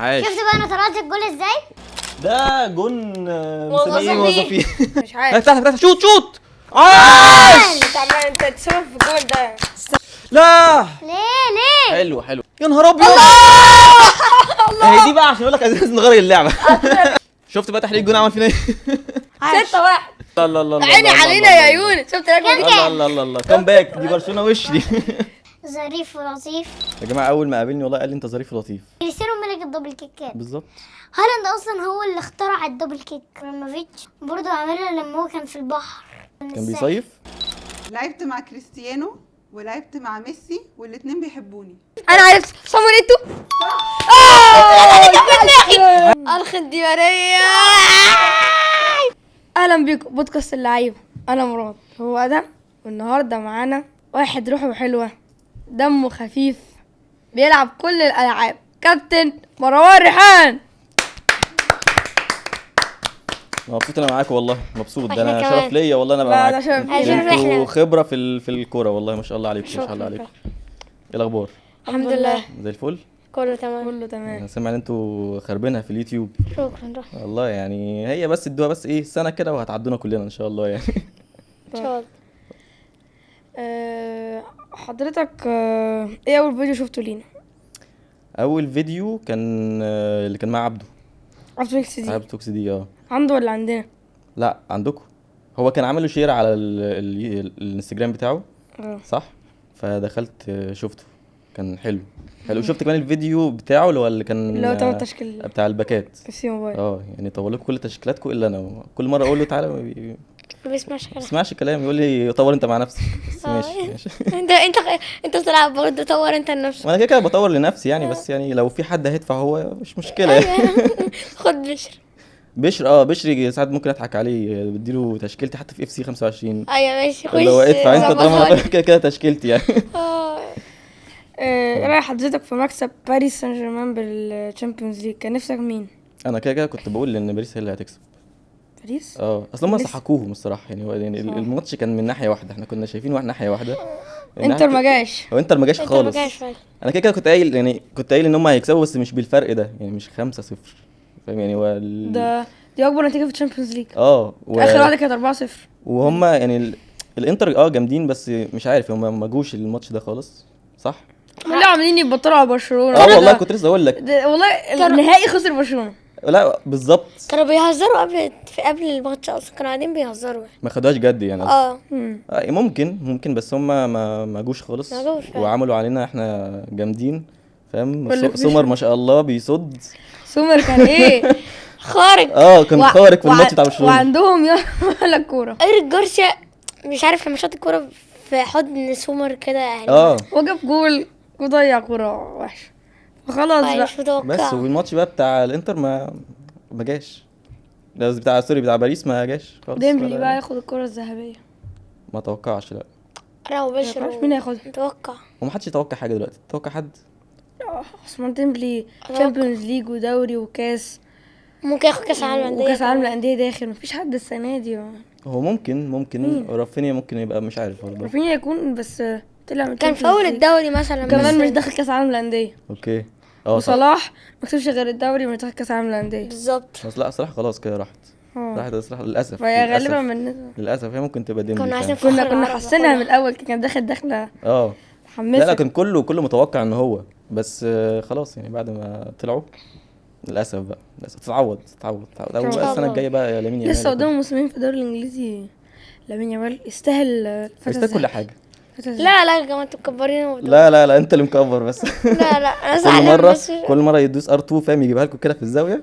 عاش. شفت بقى انا طلعت الجول ازاي؟ ده جون مسميه موظفين. مش عارف تحت شوت عاش. انت تسبب في الجول ده. لا ليه حلو يا نهار ابيض. اهي دي بقى عشان اقول لك عايزين نغير اللعبه. شفت بقى تحليل الجون عمل فينا ايه؟ 6-1. لا لا لا عيني علينا يا يونس. شفت لا لا لا لا كم باك دي برشلونه وش دي. ظريف ولطيف. يا جماعه اول ما قابلني والله قال لي انت ظريف ولطيف. كريستيانو ملك الدبل كيكات. بالظبط. هالاند اصلا هو اللي اخترع الدبل كيك. ابراهيموفيتش برضه عملها لما هو كان في البحر كان بيصيف. لعبت مع كريستيانو ولعبت مع ميسي والاتنين بيحبوني. انا عرفت صامويل ايتو. الخد دي ماريا. اهلا بيكم بودكاست اللعيبه. انا مراد هو ادم، والنهارده معانا واحد روحه حلوه دمه خفيف بيلعب كل الالعاب، كابتن مروان ريحان. مبسوط انا معاكم والله، مبسوط. ده إحنا انا كمان. شرف ليا والله انا لا، بقى ده معاكم. شرف ليا. شرف إحنا. انتوا خبره في الكوره والله، ما شاء الله عليكم ما شاء الله عليكم. ايه الاخبار؟ الحمد لله زي الفل. كله تمام. كله تمام. انا سامع ان انتوا خربينها في اليوتيوب شكرا والله. يعني هي بس ادوها بس ايه سنه كده وهتعدونا كلنا ان شاء الله يعني. ان شاء الله. حضرتك ايه اول فيديو شفته لينا؟ اول فيديو كان اللي كان مع عبده افريكس دي عبده توكس دي. عنده ولا عندنا؟ لا عندكم. هو كان عامل له شير على الانستجرام بتاعه صح، فدخلت شفته كان حلو. شفت كمان الفيديو بتاعه اللي كان اللي هو 8 تشكيل بتاع الباكات. في موبايل. يعني طور لكم كل تشكيلاتكم الا انا. كل مره اقول له تعالى ما ما بيسمعش كلام. بيسمعش كلام، يقول لي طور انت مع نفسك بس. ماشي انت بتلعب برضه طور انت لنفسك. وانا كده بطور لنفسي يعني، بس يعني لو في حد هيدفع هو مش مشكله يعني. خد بشر. بشر ساعات ممكن اضحك عليه، بديله تشكيلتي حتى في FC 25. ايوه ماشي خش. اللي هو ادفع انت ظبطها طالما لي. كده تشكيلتي يعني. ايه راي حضرتك في مكسب باريس سان جيرمان بالتشامبيونز ليج؟ كان نفسك مين؟ انا كده كنت بقول ان باريس هي اللي هتكسب. باريس؟ اصلا هم ميسي. صحكوهم الصراحه يعني. هو يعني صح. الماتش كان من ناحيه واحده، احنا كنا شايفين ناحيه واحده. انتر ما جاش. هو انتر ما جاش انت ما خالص. جاش فعلا. انا كده كنت قايل ان هم هيكسبوا بس مش بالفرق ده يعني، مش 5-0 فاهم يعني. هو دي اكبر نتيجه في الشامبيونز ليج. اخر واحده كانت 4-0. وهم يعني الانتر جامدين، بس مش عارف هم ما جوش الماتش ده خالص صح. اللي عاملين يبطلوا على برشلونه. والله كنت لسه اقول لك. والله النهائي خسر برشلونه. لا بالظبط. كانوا بيهزروا قبل الماتش اصلا، كانوا قاعدين بيهزروا. ما خدوهاش جد يعني. ممكن بس هم ما جوش خالص. ما جوش فعلا. وعملوا علينا احنا جامدين فاهم. كل سمر ما شاء الله بيصد. سومر كان ايه خارج. كان خارق في الماتش بتاع برشلونه. وعندهم يلا الكوره. ايريك جارسيا مش عارف لما شاط الكوره في حضن سومر كده يعني. وجاب جول وضيع كوره وحشه، فخلاص بقى. مش متوقع. بس والماتش بقى بتاع الانتر ما جاش. ده بتاع باريس ما جاش خالص. ديمبلي بقى ياخد الكره الذهبيه. ما توقعش. لا انا وبشر. معرفش مين هياخدها. متوقع. ومحدش يتوقع حاجه دلوقتي. توقع حد. عثمان ديمبلي تشامبيونز ليج ودوري وكاس، ممكن ياخد كاس العالم للانديه. وكاس العالم للانديه داخل. مفيش حد السنه دي. هو ممكن رافينيا ممكن يبقى مش عارف برضه. رافينيا يكون بس طلع من كان في Champions اول League. الدوري مثلا. كمان بس- مش داخل كاس العالم للانديه. اوكي صح. وصلاح ما كسبش غير الدوري ومش داخل كاس العالم للانديه. بالظبط. بس لا صراحه خلاص كده راحت. راحت الصراحه للاسف. فهي للأسف. غالبا من للاسف هي ممكن تبقى ديمبلي كنا عايزين فعلا. كنا حاسينها من الاول، كان داخل داخله لا حماسه. كان كله متوقع ان هو بس خلاص يعني بعد ما طلعوا للاسف بقى. للاسف تتعوض شاء السنه الله. الجايه بقى يا لامين يامال. لسه قدامه موسمين في الدوري الانجليزي. لامين يامال يستاهل يستاهل كل حاجه. لا يا جماعه انتوا مكبرين. لا انت اللي مكبر بس. لا انا كل زعلان مره بس. يدوس R2 فاهم، يجيبها لكم كده في الزاويه.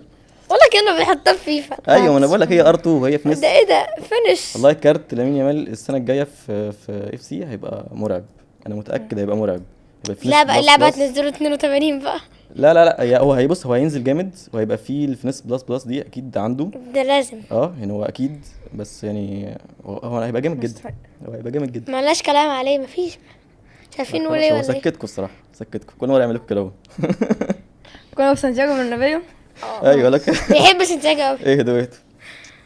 والله كانوا بيحطها في فيفا. ايوه انا بقول لك هي R2 وهي في نص. ده ايه ده فينش. والله كارت لامين يامال السنه الجايه في FC هيبقى مرعب. انا متاكد هيبقى مرعب. هيبقى في لا نص بقى بلس اللعبه بلس. هتنزلوا 82 بقى. لا هو هيبص، هو هينزل جامد وهيبقى في الفينس بلس دي اكيد عنده. ده لازم. يعني هو اكيد. بس يعني هو هيبقى جامد جدا. هو هيبقى جامد جدا. ملاش كلام عليه مفيش. مش عارفين نقول ايه هو ولا ايه. سكتكم الصراحه، سكتكم كل مره يعمل لكم كده اهو. كنا في سانتياغو برنابيو. ايوه لك. بيحب سانتياغو قوي. اهدوا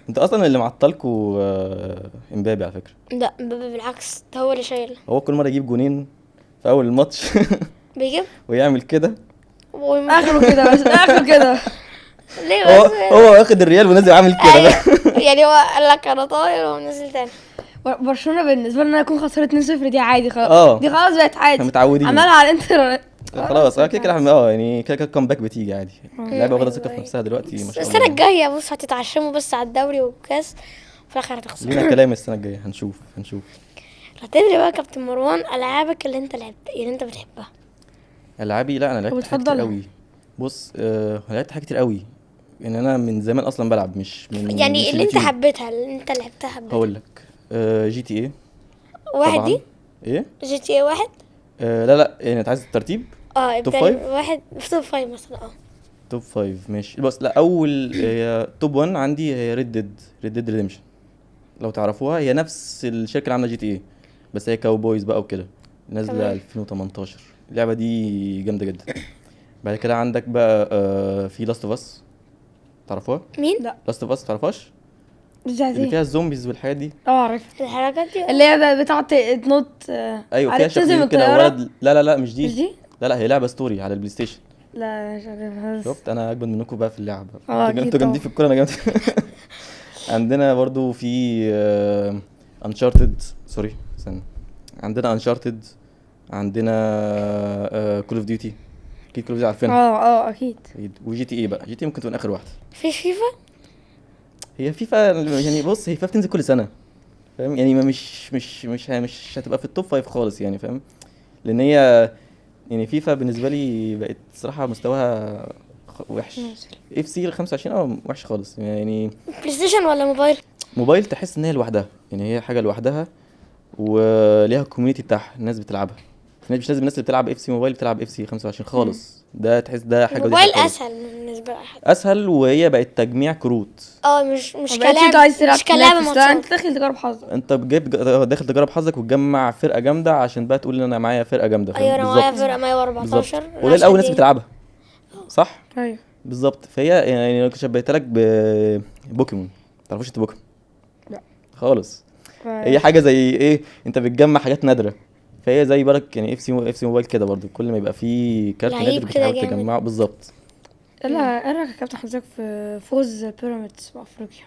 انت اصلا اللي معطلكوا امبابي على فكره. لا بالعكس ده هو اللي شايل. هو كل مره يجيب جونين في اول الماتش بيجيب. ويعمل كده اخره كده بس، اخره كده. ليه هو بس؟ هو واخد الريال ونازل عامل كده أيوة. بقى. يعني هو قال لك انا طاير ونزل تاني. برشلونه بالنسبه لي ان انا اكون خسرت 2-0 دي عادي خلاص. اه. دي خلاص بقت عادي، احنا متعودين. عمالها على الانتر. خلاص كده كده يعني كده الكومباك بتيجي عادي. اللعيبه واخده ثقه في نفسها دلوقتي ما شاء السنه الله. الجايه بص هتتعشموا بس على الدوري والكاس وفي الاخر هتخسروا. لينا كلام السنه الجايه، هنشوف. هتدري بقى كابتن مروان العابك اللي انت لعبت اللي انت بتحبها؟ العابي، لا انا لعبت حاجات كتير وبتفضلها؟ قوي. بص لعبت حاجات كتير قوي. ان انا من زمان اصلا بلعب، مش من يعني مش اللي انت اليوتيوب. حبيتها اللي انت لعبتها حبيتها. هقول لك جي تي ايه واحد طبعا. دي ايه جي تي اي واحد. لا يعني انت عايز الترتيب. توب ابتدي فايف؟ واحد في توب فايف مثلا. توب 5 ماشي. بص لا اول هي توب 1 عندي هي ريد ديد ريديمشن، لو تعرفوها. هي نفس الشركه اللي عامله جي تي ايه بس هي كاوبويز بقى وكده، نازله تمام. 2018. اللعبه دي جامده جدا. بعد كده عندك بقى في لاست اوف اس، تعرفوها؟ مين؟ لا لاست اوف اس تعرفوش؟ مش اللي عايزين. فيها الزومبيز والحاجات دي. عارف الحركات دي اللي هي بتاعت تنط. ايوه فيها عارف تنزل شخصيه من كده الطيارة؟ ولد. لا مش دي. مش دي؟ لا هي لعبه ستوري على البلاي ستيشن. لا مش عارفها. شفت انا اجمد منكم بقى في اللعب. أكيد انتوا جامدين طبعا. في الكوره، انا جامد. عندنا برضو في انشارتد، سوري استنى. عندنا انشارتد، عندنا كول اوف ديوتي، اكيد كول اوف ديوتي عارفينها. اكيد. وجي تي اي بقى، جي تي ممكن تكون اخر واحده. في فيفا. هي فيفا يعني بص هي فيفا بتنزل كل سنه، فاهم يعني؟ ما مش هتبقى في التوب 5 خالص يعني، فاهم؟ لان هي يعني فيفا بالنسبه لي بقت صراحه مستواها وحش. اف سي 25 وحش خالص يعني. بلاي ستيشن ولا موبايل؟ موبايل تحس ان هي لوحدها، يعني هي حاجه لوحدها وليها الكوميونتي بتاعها، الناس بتلعبها. مش لازم الناس اللي بتلعب اف سي موبايل بتلعب اف سي 25 خالص. ده تحس ده حاجه ودي الموبايل حاجة خالص. اسهل بالنسبه لأي حد. اسهل، وهي بقت تجميع كروت. مش انت كلعب، عايز تلعب مش كلعب تنافس، لا انت ماتشات. داخل تجرب حظك. انت داخل تجرب حظك وتجمع فرقه جامده عشان بقى تقول ان انا معايا فرقه جامده، فاهم؟ ايوه انا معايا بالظبط. فرقه 114. بالظبط. وده الاول الناس بتلعبها صح. ايوه بالظبط. فهي يعني لو شبهتها لك ببوكيمون، تعرفوش انت بوكيمون؟ لا. خالص. هي حاجه زي ايه، انت بتجمع حاجات نادره. فهي زي بالك يعني اف سي موبايل كده برضو، كل ما يبقى فيه كارت لعيب نادر كده بتحاول جامد. تجمعه. بالظبط. لا ايه رايك يا كابتن حضرتك في فوز بيراميدز بافريقيا؟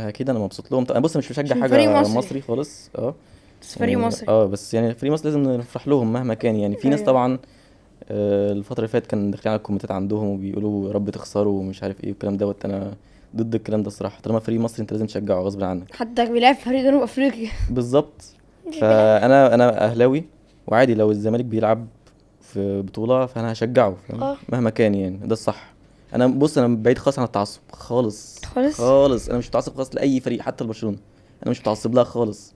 اكيد انا مبسوط لهم. انا بص مش بشجع عشان حاجه فريق مصري. مصري خالص. بس فريق يعني مصري. بس يعني فريق مصر لازم نفرح لهم مهما كان يعني. في ناس أيوة. طبعا الفتره اللي فاتت كان داخلين على الكومنتات عندهم وبيقولوا يا رب تخسروا ومش عارف ايه والكلام دوت. انا ضد الكلام ده الصراحه. طالما فريق مصري انت لازم تشجعه غصب عنك. حتى بيلعب في فريق جنوب افريقيا. بالظبط. فانا اهلاوي، وعادي لو الزمالك بيلعب في بطوله فانا هشجعه، فاهم؟ مهما كان يعني، ده الصح. انا بص انا بعيد خالص عن التعصب خالص. انا مش متعصب خالص لاي فريق، حتى لبرشلونه انا مش متعصب لها خالص.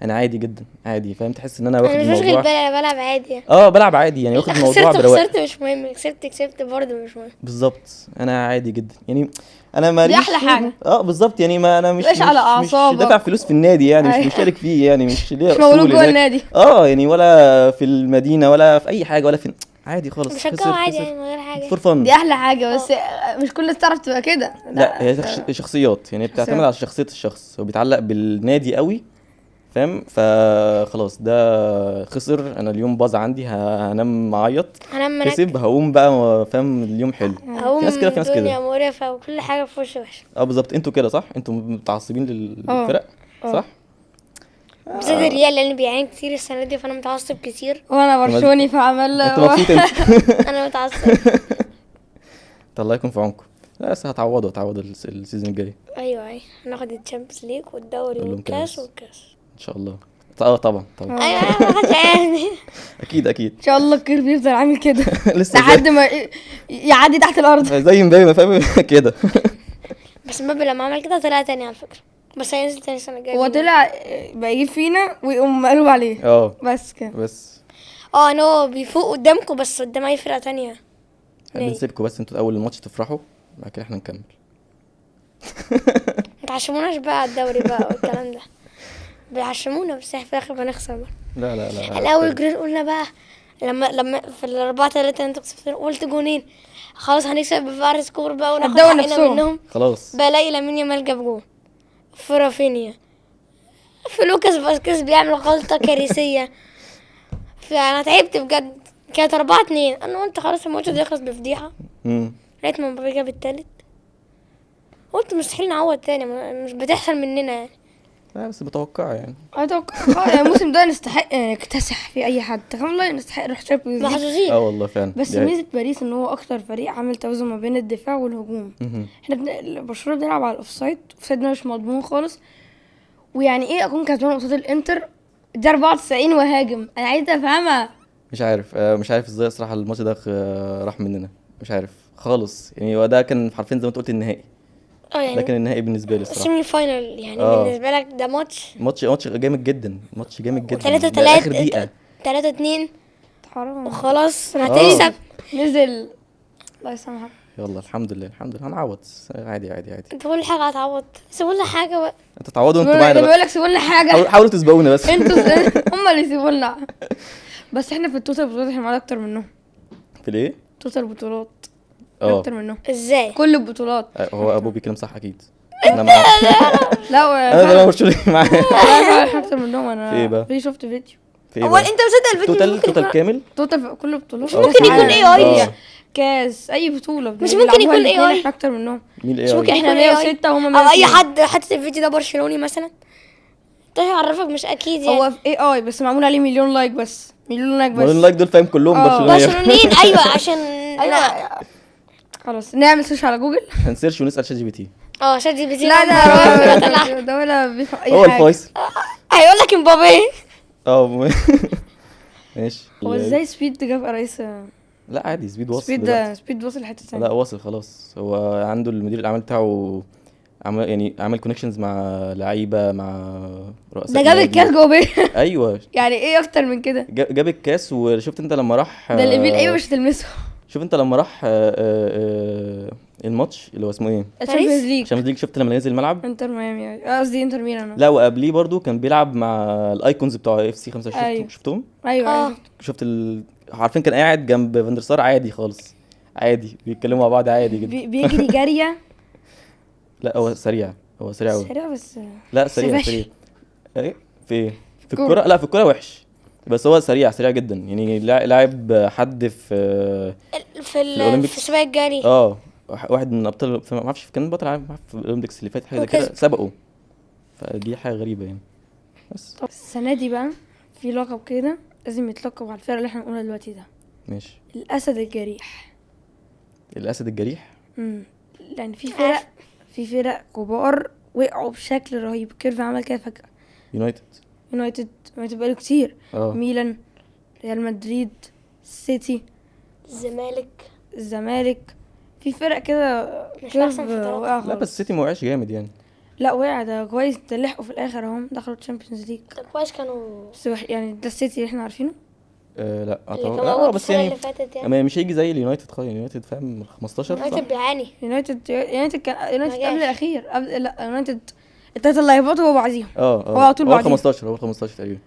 انا عادي جدا عادي، فاهم؟ تحس ان انا واخد انا مش بشغل الموضوع بالي، انا بلعب عادي يعني. بلعب عادي يعني، واخد الموضوع خسرت برواق. خسرت مش مهم، كسبت برضه مش مهم. بالظبط. انا عادي جدا يعني. انا ما دي أحلى حاجة. بالظبط يعني. ما انا مش على مش أعصابك. دافع فلوس في النادي يعني، مش أيوة. مشترك فيه يعني، مش ليه مش مولود اصول جوه هناك. النادي. يعني ولا في المدينه ولا في اي حاجه ولا في عادي خالص. بشجعه عادي يعني من غير حاجه. فور فن. دي احلى حاجه، بس مش كل الناس تعرف تبقى كده. لا هي شخصيات يعني، بتعتمد على شخصيه الشخص. هو بيتعلق بالنادي قوي، فاهم؟ فخلاص ده خسر، انا اليوم باظ عندي، هنام معيط. هنام كسب هقوم بقى، فاهم؟ اليوم حلو. في ناس كده، في ناس الدنيا كده. مقرفه وكل حاجه في وشي وحشه. بالظبط. انتوا كده صح، انتوا متعصبين للفرق صح. بالذات الريال لان بيعاني كتير السنه دي، فانا متعصب كتير. وانا برشلوني فعمل. انت مبسوط انت؟ انا متعصب. الله يكون في عونكم. لا بس هتعوضوا السيزون الجاي ايوه هناخد الشامبيونز ليج والدوري كلهم والكاس كاس. والكاس ان شاء الله. طبعا ايوه ما حدش يعني. اكيد ان شاء الله الكير بيفضل عامل كده لسه لحد ما يعدي تحت الارض. زي مبابي، ما فاهم كده. بس مبابي لما عمل كده طلع تاني على فكره، بس هينزل تاني السنه الجايه. هو طلع بقى يجيب فينا ويقوم مقلوب عليه. بس كده. بس ان هو بيفوق قدامكم بس قدام اي فرقه تانية. بنسيبكم بس انتوا اول الماتش تفرحوا، بعد كده احنا نكمل. ما تعشموناش بقى على الدوري بقى والكلام ده. بيعشمونا بس احنا في الاخر بنخسر بقى. لا الاول جرين قلنا بقى لما في 4-3 انتوا كسبتوا قلت جونين خلاص هنكسب بفارق سكور بقى وناخد هتدور حقنا نفسهم. منهم. خلاص. بلاقي لامين يامال جاب جون، في رافينيا، في لوكاس فاسكيز بيعمل غلطه كارثيه. فانا تعبت بجد. كانت 4-2. انا قلت خلاص الماتش ده يخلص بفضيحه، امم لقيت ما مبابي جاب التالت، قلت مستحيل نعوض تاني، مش بتحصل مننا يعني. لا بس بتوقع يعني. اتوقع يعني الموسم ده نستحق نكتسح في اي حد، والله نستحق نروح تشامبيونز ليج. محظوظين. والله فعلا. بس دي حقيقة. ميزه باريس ان هو اكتر فريق عامل توازن ما بين الدفاع والهجوم. مهم. احنا برشلونه بنلعب على الاوفسايد ده مش مضمون خالص. ويعني ايه اكون كسبان قصاد الانتر دي 94 وهاجم؟ انا عايزه افهمها. مش عارف ازاي الصراحه الماتش ده راح مننا، مش عارف خالص يعني. هو ده كان حرفيا زي ما انت قلت النهائي، ده يعني كان النهائي بالنسبه لي الصراحه. سيمي فاينل يعني. بالنسبه لك ده ماتش ماتش جامد جدا، ماتش جامد جدا. 3-3 ده اخر دقيقه 3-2 حرام وخلاص هتكسب. نزل. الله يسامحك. يلا الحمد لله هنعوض عادي. انت كل حاجه هتعوض، سيبوا لنا حاجه بقى. انتوا تعوضوا انتوا اللي معانا بيقول بقى. لك سيبوا لنا حاجه. حاولوا تسبقونا بس. هم اللي يسيبوا لنا. بس احنا في التوتال بطولات احنا معانا اكتر منهم. في الايه؟ توتال بطولات اكتر منهم. ازاي؟ كل البطولات. هو ابوه بيتكلم صح اكيد. انا معاه. لا انا ده برشلوني معاه. احنا اكتر منهم. انا في ايه بقى؟ في شفت فيديو في ايه اول بقى؟ انت مصدق الفيديو؟ توتال كامل. توتال في كل البطولات. ممكن يكون AI. كاس اي بطوله مش ممكن يكون AI. احنا اكتر منهم. مين مش ممكن الايه؟ احنا يكون AI 106 وهم او اي 102. حد حاطط الفيديو ده برشلوني مثلا. انت عرفك مش اكيد يعني. هو في AI بس معمول عليه مليون لايك بس. مليون لايك بس. اللايك دول فاهم كلهم اه. برشلونيه. برشلونيين ايوه عشان ايوه. خلاص نعمل سيرش على جوجل. هنسيرش ونسال شات جي بي تي. شات جي بي تي. لا ده ولا بيفهم اي هو حاجه. الفايصل. هيقول لك امبابي. ماشي. هو ازاي سبيد جاب رئيس؟ لا عادي، سبيد واصل سبيد دلوقتي. ده سبيد وصل لحته لا ثانيه. واصل خلاص. هو عنده المدير الاعمال بتاعه عمل كونكشنز مع لعيبه، مع رؤساء ده جاب نادي. الكاس جوه بيه. ايوه يعني ايه اكتر من كده؟ جاب الكاس. وشفت انت لما راح ده اللي ايه مش هتلمسه. شوف انت لما راح الماتش اللي هو اسمه ايه، الشامبيونز ليج. الشامبيونز ليج، شفت لما نزل الملعب. انتر ميامي قصدي انتر ميلان. لا وقبليه برضو كان بيلعب مع الايكونز بتوع FC 25. أيوة. شفتهم. ايوه شفت عارفين كان قاعد جنب فاندر سار عادي خالص، عادي بيتكلموا مع بعض عادي جدا. بيجري جاريه. لا هو سريع قوي. سريع بس. لا سريع. سفاش. ايه في الكوره. لا في الكوره وحش، بس هو سريع جدا يعني. لاعب حد في الأولمبيكس. في سباق الجري. واحد من ابطال ما اعرفش كان بطل عالم في الاولمبيكس اللي فات حاجه زي كده، وكسب. سبقوا. فدي حاجه غريبه يعني. بس طب السنه دي بقى في لقب كده لازم يتلقب على الفرقه اللي احنا بنقولها دلوقتي ده. ماشي. الاسد الجريح. الاسد الجريح. يعني في فرق كبار وقعوا بشكل رهيب. كيرف عمل كده فجاه. يونايتد بقاله كتير. ميلان، ريال مدريد، سيتي، الزمالك. في فرق كده مش احسن في وقع لا بس السيتي ما وقعش جامد يعني. لا وقع ده كويس. ده لحقوا في الاخر اهم دخلوا تشامبيونز ليج. كويس كانوا. بس يعني ده السيتي اللي احنا عارفينه. لا لا بس يعني اللي فاتت يعني. مش هيجي زي اليونايتد خالص. اليونايتد فاهم 15 يونايتد بيعاني. يونايتد كان ما جاش. قبل الاخير. لا يونايتد التلاته اللي هيهبطوا هو بعضيهم. هو على طول هو بعدين. 15 تقريبا.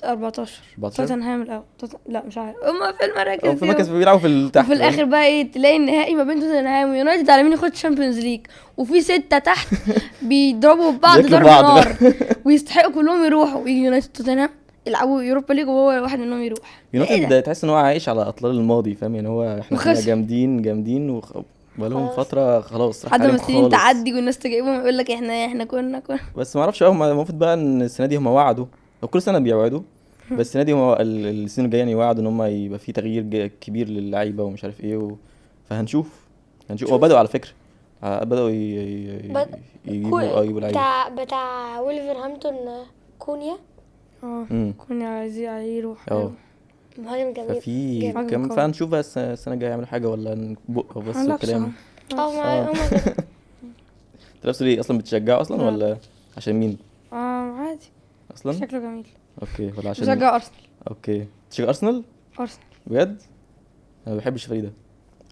14 14. توتنهام الاول. لا مش عارف هما في المراكز في المركز بيلعبوا في تحت. وفي الاخر بقى ايه تلاقي النهائي ما بين توتنهام ويونايتد على مين ياخد الشامبيونز ليج. وفي 6 تحت بيضربوا بعض بياكلوا ضرب بعض نار. ويستحقوا كلهم يروحوا. ويجي يونايتد توتنهام يلعبوا يوروبا ليج وهو واحد منهم يروح. يونايتد تحس ان هو عايش على اطلال الماضي فاهم يعني. هو احنا كنا وخسر. جامدين بقالهم فتره خلاص راح حد ما عليهم السنين خالص. تعدي والناس تجيبهم يقول لك احنا كنا بس ما اعرفش هم المفروض بقى ان السنه دي هم وعدوا، او كل سنه بيوعدوا، بس السنه دي هم السنين الجايه يعني وعدوا ان هم يبقى في تغيير كبير للعيبه ومش عارف ايه فهنشوف. هو بدأوا على فكره بدأوا يجيبوا لعيبه. بتاع ولفرهامبتون كونيا. كونيا عايز يروح. مهاجم جميل. ففي كم فهنشوف بقى السنه الجايه يعملوا حاجه ولا نبقوا بس الكلام. انت لابسه ليه اصلا؟ بتشجعه اصلا ولا عشان مين؟ عادي اصلا شكله جميل. اوكي ولا عشان بشجع ارسنال. اوكي تشجع ارسنال بجد؟ انا ما بحبش الفريق ده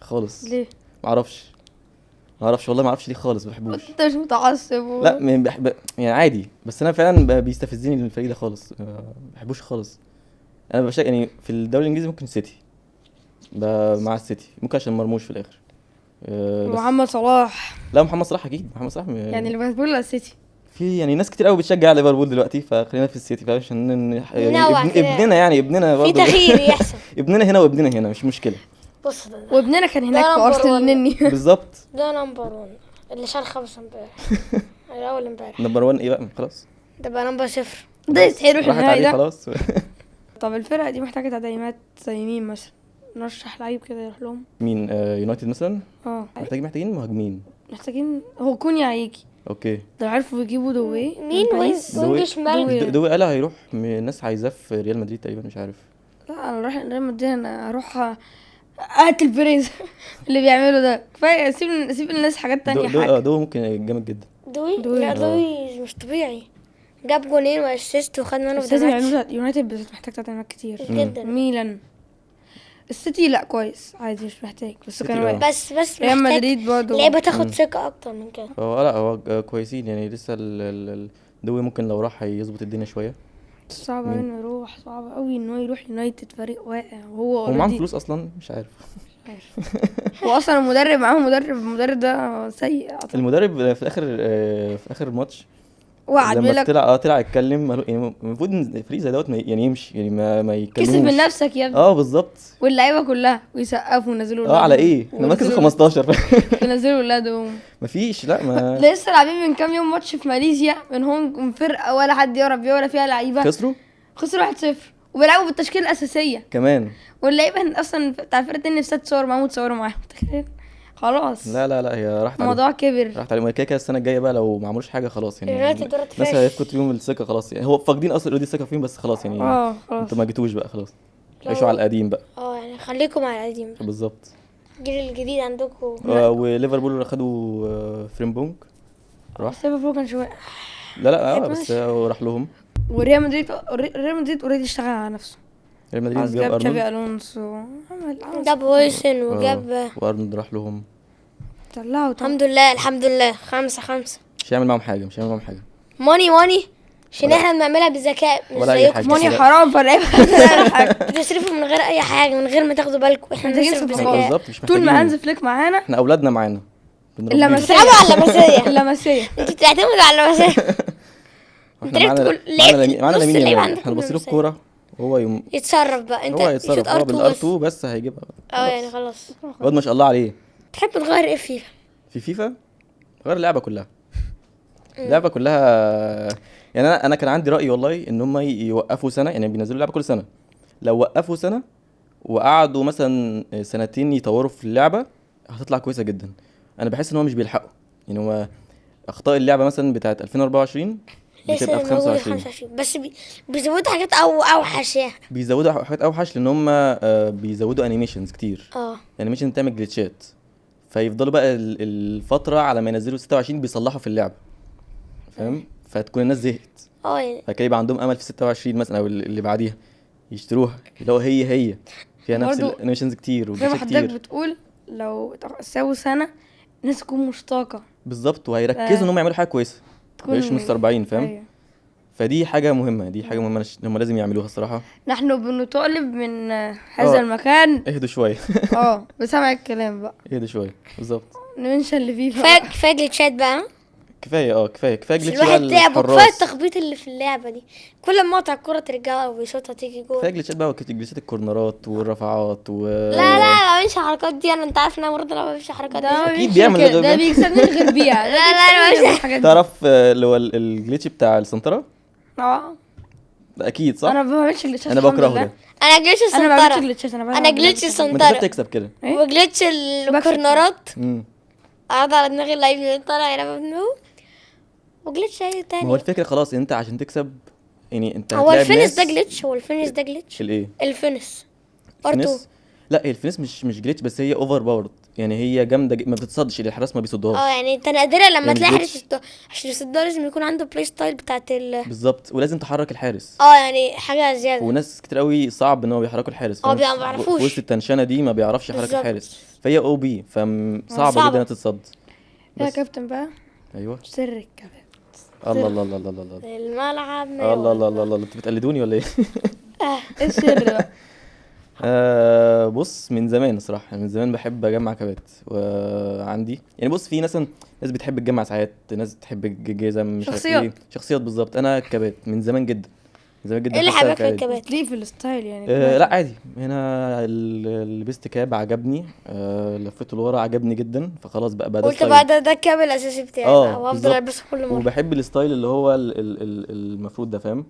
خالص. ليه؟ ما اعرفش والله ما اعرفش ليه خالص. ما بحبوش. انت مش متعصب لا يعني عادي، بس انا فعلا بيستفزني الفريق ده خالص. ما بحبوش خالص. انا يعني في الدوري الانجليزي ممكن السيتي مع السيتي ممكن عشان مرموش في الاخر. محمد صلاح. لا محمد صلاح اكيد. محمد صلاح يعني ليفربول ولا السيتي؟ في يعني ناس كتير قوي بتشجع ليفربول دلوقتي، فخلينا في السيتي فاهم، عشان يعني ننوع كده. ابننا يعني ابننا في برضه تغيير يحصل. ابننا هنا وابننا هنا مش مشكله. بص ده وابننا كان هناك ده في number ارسنال one. النني. بالظبط. ده نمبر 1 اللي شال 5 امبارح. الاول امبارح. نمبر 1 ايه بقى خلاص. ده بقى نمبر 0. ده يستحيل يروح راحت النهائي عليه ده. خلاص. طب الفرقه دي محتاجه تدعيمات زي مين مثلا؟ نرشح لعيب كده يروح لهم. مين يونايتد مثلا محتاجين مهاجمين. محتاجين هو كونيا هيجي اوكي. لو عرفوا يجيبوا دوي مين وينج شمال؟ دوي قال هيروح الناس عايزاه في ريال مدريد تقريبا مش عارف. لا انا رايح ريال مدريد، انا هروح اقتل بريز اللي بيعمله ده كفايه. سيب الناس حاجات تانية. حاجه دوي ممكن جامد جدا. دوي لا دوي مش طبيعي. جاب جونين واسيست وخد منه بس لازم بدمات يعملوا يونايتد بالذات محتاج تدعيمات كتير جدا. ميلان السيتي لا كويس عادي مش محتاج بس السيتي كانوا بس ريال محتاج مدريد برضه لعيبه تاخد ثقه اكتر من كده. هو كويسين يعني لسه دوي ممكن لو راح هيظبط الدنيا شويه. صعب قوي انه يروح، صعب قوي انه يروح يونايتد فريق واقع وهو ومعاهم already- فلوس اصلا مش عارف. هو اصلا المدرب معاهم المدرب ده سيء أعتقد. المدرب في اخر ماتش وقعد لما بيقول لك طلع يتكلم يعني المفروض ان فريق زي دوت يعني يمشي يعني ما يتكلموش. كسب من نفسك يا ابني. بالظبط. واللعيبه كلها ويسقفوا ونزلوا على ايه احنا مركز 15. ينزلوا ولادهم. مفيش لا ما لسه لاعبين من كام يوم ماتش في ماليزيا من فرقه ولا حد يعرف بيها ولا فيها لعيبه، خسروا 1-0 وبيلعبوا بالتشكيله الاساسيه كمان. واللعيبه اصلا بتاع فرقه نفسها تصور معاهم وتصوروا معاهم. تخيل خلاص. لا هي راحت الموضوع كبر. راحت عليهم كده السنه الجايه بقى لو ما عملوش حاجه خلاص يعني يونايتد الناس هيفقد فيهم الثقه خلاص يعني. هو فاقدين اصلا اوريدي الثقه فيهم بس خلاص يعني خلاص انتوا ما جيتوش بقى خلاص عيشوا على القديم بقى. يعني خليكم على القديم بالظبط. الجيل الجديد عندكم. وليفربول خدوا فريمبونج راح. ليفربول كان شويه لا بس راح لهم. وريال مدريد اوريدي اشتغل على نفسه. ريال مدريد جاب تشافي ارنولد الونسو جاب هويسن وجاب وارنولد راح لهم. طلعوا الحمد لله 5-5. مش هيعمل معاهم حاجه ماني عشان احنا بنعملها بذكاء مش ولا أي حاجة. زيكم. موني حرام فاللعيبه بتصرفوا من غير اي حاجه من غير ما تاخدوا بالكم. احنا بنصرف بذكاء. بالظبط مش طول محتاجين. ما هانز فليك معانا احنا اولادنا معانا اللمسيه بتلعبوا على اللمسيه. اللمسيه انتوا بتعتمدوا على اللمسيه. احنا معانا نص لمين اللعيبة يعني عندكم احنا بنبص له لمسية. الكوره وهو يتصرف بقى. انت هو يتصرف هو بالار 2 بس. بس هيجيبها. يعني خلاص. الواد ما شاء الله عليه. تحب تغير ايه فيها؟ في فيفا غير اللعبه كلها. اللعبه كلها يعني انا كان عندي راي والله ان هم يوقفوا سنه يعني بينزلوا لعبه كل سنه. لو وقفوا سنه وقعدوا مثلا سنتين يطوروا في اللعبه هتطلع كويسه جدا. انا بحس ان هو مش بيلحقوا يعني هو اخطاء اللعبه مثلا بتاعه 2024 بتبقى في 25 بس بيزودوا حاجات اوحش يعني. بيزودوا حاجات اوحش لان هم بيزودوا انيميشنز كتير. انيميشن تعمل جليتشات فيفضلوا بقى الفتره على ما ينزلوا 26 بيصلحوا في اللعبه فاهم. فتكون الناس زهقت يعني فكده يبقى عندهم امل في 26 مثلا او اللي بعديها يشتروها اللي هو هي فيها نفس الانيميشنز كتير زي ما وجليتشات حضرتك كتير. بتقول لو ساووا سنه الناس تكون مشتاقه بالظبط وهيركزوا ان هم يعملوا حاجه كويسه مش مستربعين فاهم. أيوة. فدي حاجه مهمه هم لازم يعملوها الصراحه. نحن بنطالب من هذا المكان اهدوا شويه. بسمع الكلام بقى. اهدوا شويه بالظبط. نمشي اللي فيه كفايه جليتشات بقى. كفايه جليتش الواحد تعب وكفايه التخبيط اللي في اللعبه دي. كل ما اقطع الكره ترجع ويشوطها تيجي جول. كفايه جليتشات بقى جليتشات الكورنرات والرفعات لا ما بعملش الحركات دي. انا انت عارف ان انا برضه ما بعملش الحركات دي. اكيد بيعمل غير ده بيكسبني غير بيها. لا انا الحاجات تعرف اللي هو الجليتش بتاع السنتره ده اكيد صح. انا ما بعملش جليتشات. انا بكرهه ده. انا جليتش السنتره. انا ما بعملش جليتشات. انا جليتش ما السنتره. انت ازاي تكسب كده وجليتش الكورنرات. امم قاعد على دماغ اللعيب طالع هنا بابنه وجليتش اي تاني. ما هو الفكره خلاص انت عشان تكسب يعني انت هو هتلاعب الفينس ناس. ده جليتش. هو الفينس ده جليتش. الايه الفينس ارتو. الفينس لا الفينس مش جليتش بس هي اوفر باورد يعني هي جامده ما بتتصدش الحراس ما بيصدوهاش. يعني انت نادرا لما يعني تلاقي جليتش. حارس عشان يصدها لازم يكون عنده بلاي ستايل بتاعت بالظبط ولازم تحرك الحارس. يعني حاجه زياده. وناس كتير قوي صعب ان هو بيحركوا الحارس ما فاهم؟ بيعرفوش. في وسط التنشنه دي ما بيعرفش يحرك بالظبط. الحارس فهي او بي فصعب صعبة. جدا انها تتصد. يا بس كابتن بقى ايوه سر الكابتن. الله الملعب الله انتوا بتقلدوني ولا ايه؟ ايه السر بقى؟ بص، من زمان الصراحه، من زمان بحب اجمع كابات، وعندي يعني بص في ناس بتحب تجمع ساعات، ناس بتحب الجزم، مش عارف شخصيات. ايه، شخصيات بالظبط. انا كابات من زمان جدا، من زمان جدا، ايه اللي حتى حباك في إعدادي. الكبات؟ ليه في الستايل يعني لا عادي، هنا لبست كاب عجبني، لفيته لورا عجبني جدا، فخلاص بقى ده قلت بقى ستايل. ده الكاب الاساسي بتاعي بقى، وهفضل بالظبط. البسه كل مره. وبحب الستايل اللي هو المفروض ده، فاهم؟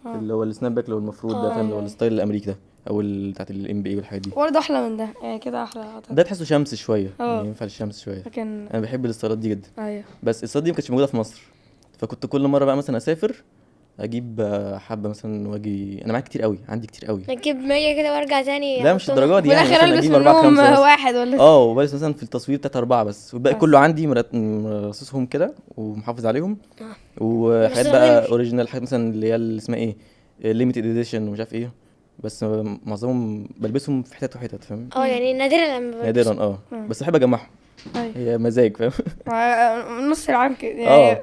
آه. اللي هو السناب باك، اللي هو المفروض ده، فاهم؟ اللي هو الستايل الامريكي ده، او بتاعت الام بي اي والحاجات دي. برضه احلى من ده يعني، كده احلى اعتقد. ده تحسه شمس شويه، اه. يعني ينفع الشمس شويه. لكن انا بحب الستايلات دي جدا، ايوه بس الستايلات دي ما كانتش موجوده في مصر، فكنت كل مره بقى مثلا اسافر اجيب حبه مثلا، واجي انا معايا كتير قوي، عندي كتير قوي. نجيب 100 كده وارجع تاني لا مش أحطهم. الدرجات دي في يعني، الاخر مثلا البس اجيب 4 منهم 5 بس. واحد ولا وبس مثلا في التصوير 3 4 بس، والباقي بس. كله عندي مرصصهم كده ومحافظ عليهم. وحاجات بقى مستخدمش. اوريجينال، حاجات مثلا اللي هي اللي اسمها ايه، ليميتد اديشن ومش عارف ايه، بس معظمهم بلبسهم في حتت وحتت، فاهم؟ يعني نادرا لما بلبس. نادرا بس بحب اجمعهم، ايوه هي مزاج، فاهم؟ نص العام كده يعني. اه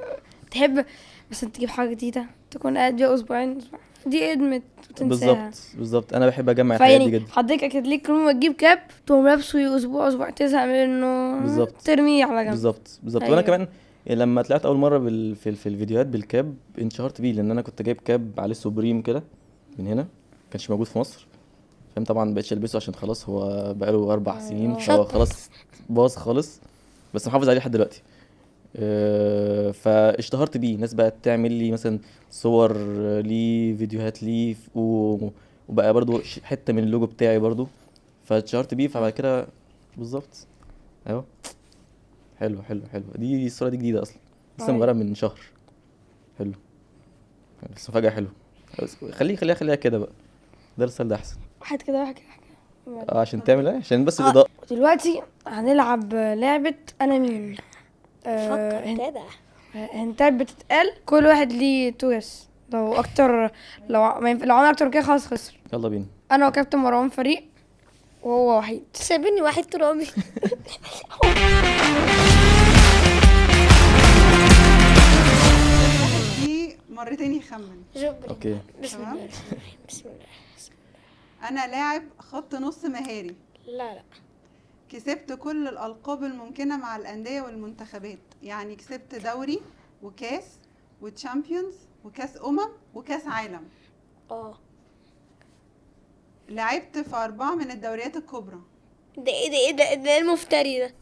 تحب بس انت تجيب حاجه جديده تكون قاعد بيها اسبوعين، دي ادمت وتنساها. بالظبط انا بحب اجمع الحاجات دي فيعني جدا. حضرتك اكيد ليك لما تجيب كاب تقوم لابسه اسبوع تزهق منه، بالظبط. ترميه على جنب. بالظبط وانا أيوة. كمان لما طلعت اول مره في الفيديوهات بالكاب، انشهرت بيه، لان انا كنت جايب كاب عليه سوبريم كده من هنا، كانش موجود في مصر، فاهم؟ طبعا مبقتش البسه عشان خلاص هو بقاله 4 سنين، فهو شطب. خلاص باظ خالص، بس محافظ عليه لحد دلوقتي. فاشتهرت بيه، ناس بقت تعمل لي مثلا صور ليه، فيديوهات ليه، وبقى برضو حته من اللوجو بتاعي برضو، فاتشهرت بيه، فبعد كده بالظبط اهو. حلو، دي الصوره دي جديده اصلا، لسه أيوة. مجرد من شهر. حلو، بس مفاجاه حلو. خليها كده بقى، ده الستايل ده احسن. واحد كده واحد كده. عشان تعمل ايه، عشان بس الاضاءه. دلوقتي هنلعب لعبة انا مين. فكر كده. هنتات بتتقال، كل واحد ليه تويس، لو اكتر لو عمل اكتر من كده خلاص خسر. يلا بينا. انا وكابتن مروان فريق وهو وحيد. سايبني واحد طول عمري. دي مرتين يخمن. اوكي. بسم تمام. الله الرحمن الرحيم. بسم الله. انا لاعب خط نص مهاري، لا كسبت كل الألقاب الممكنة مع الأندية والمنتخبات، يعني كسبت دوري وكاس وتشامبيونز وكاس وكاس عالم. لعبت في 4 من الدوريات الكبرى. ده ايه المفتري ده؟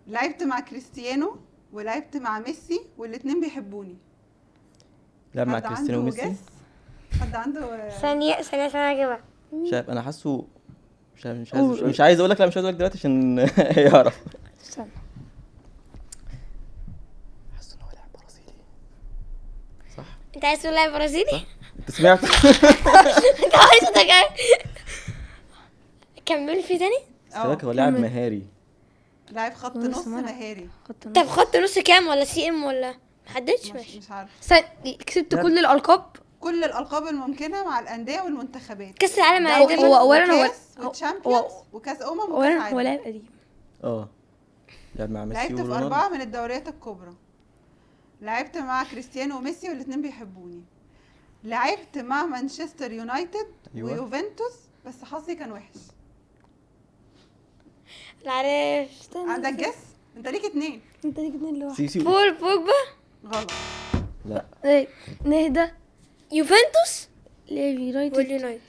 لعبت مع كريستيانو ولعبت مع ميسي، والاتنين بيحبوني. لعب مع حد كريستيانو عنده وميسي. guess؟ حد عنده ثانية اجيبها. مش عارف، انا حاسه مش قول. عايز اقول لك، لا مش عايز اقول لك دلوقتي عشان يعرف. استنى. حاسه ان هو لاعب برازيلي، صح؟ انت عايز تقول لاعب برازيلي؟ انت سمعت؟ انت عايز ده جاي. كمل في تاني. سمعت، هو لاعب مهاري. لاعب خط نص مهاري. طب خط نص كام ولا سي ام ولا محددش؟ ماشي. مش عارف. كسبت كل الالقاب. كل الألقاب الممكنة مع الأندية والمنتخبات. كاس العالم دوري هو أولاً هو- وكاس وتشامبيونز وكاس وكاس هو عالم. لاعب قديم. لعب مع ميسي لعبت في ورونالدو. 4 من الدوريات الكبرى. لعبت مع كريستيانو وميسي، والاتنين بيحبوني. لعبت مع مانشستر يونايتد ويوفنتوس، بس حظي كان وحش. لا عرفت. عندك جس؟ انت ليك 2. انت ليك 2 لوحدك. سي بول بوجبا. غلط. لا نهدى. يوفنتوس يونايتد. واليونايتد.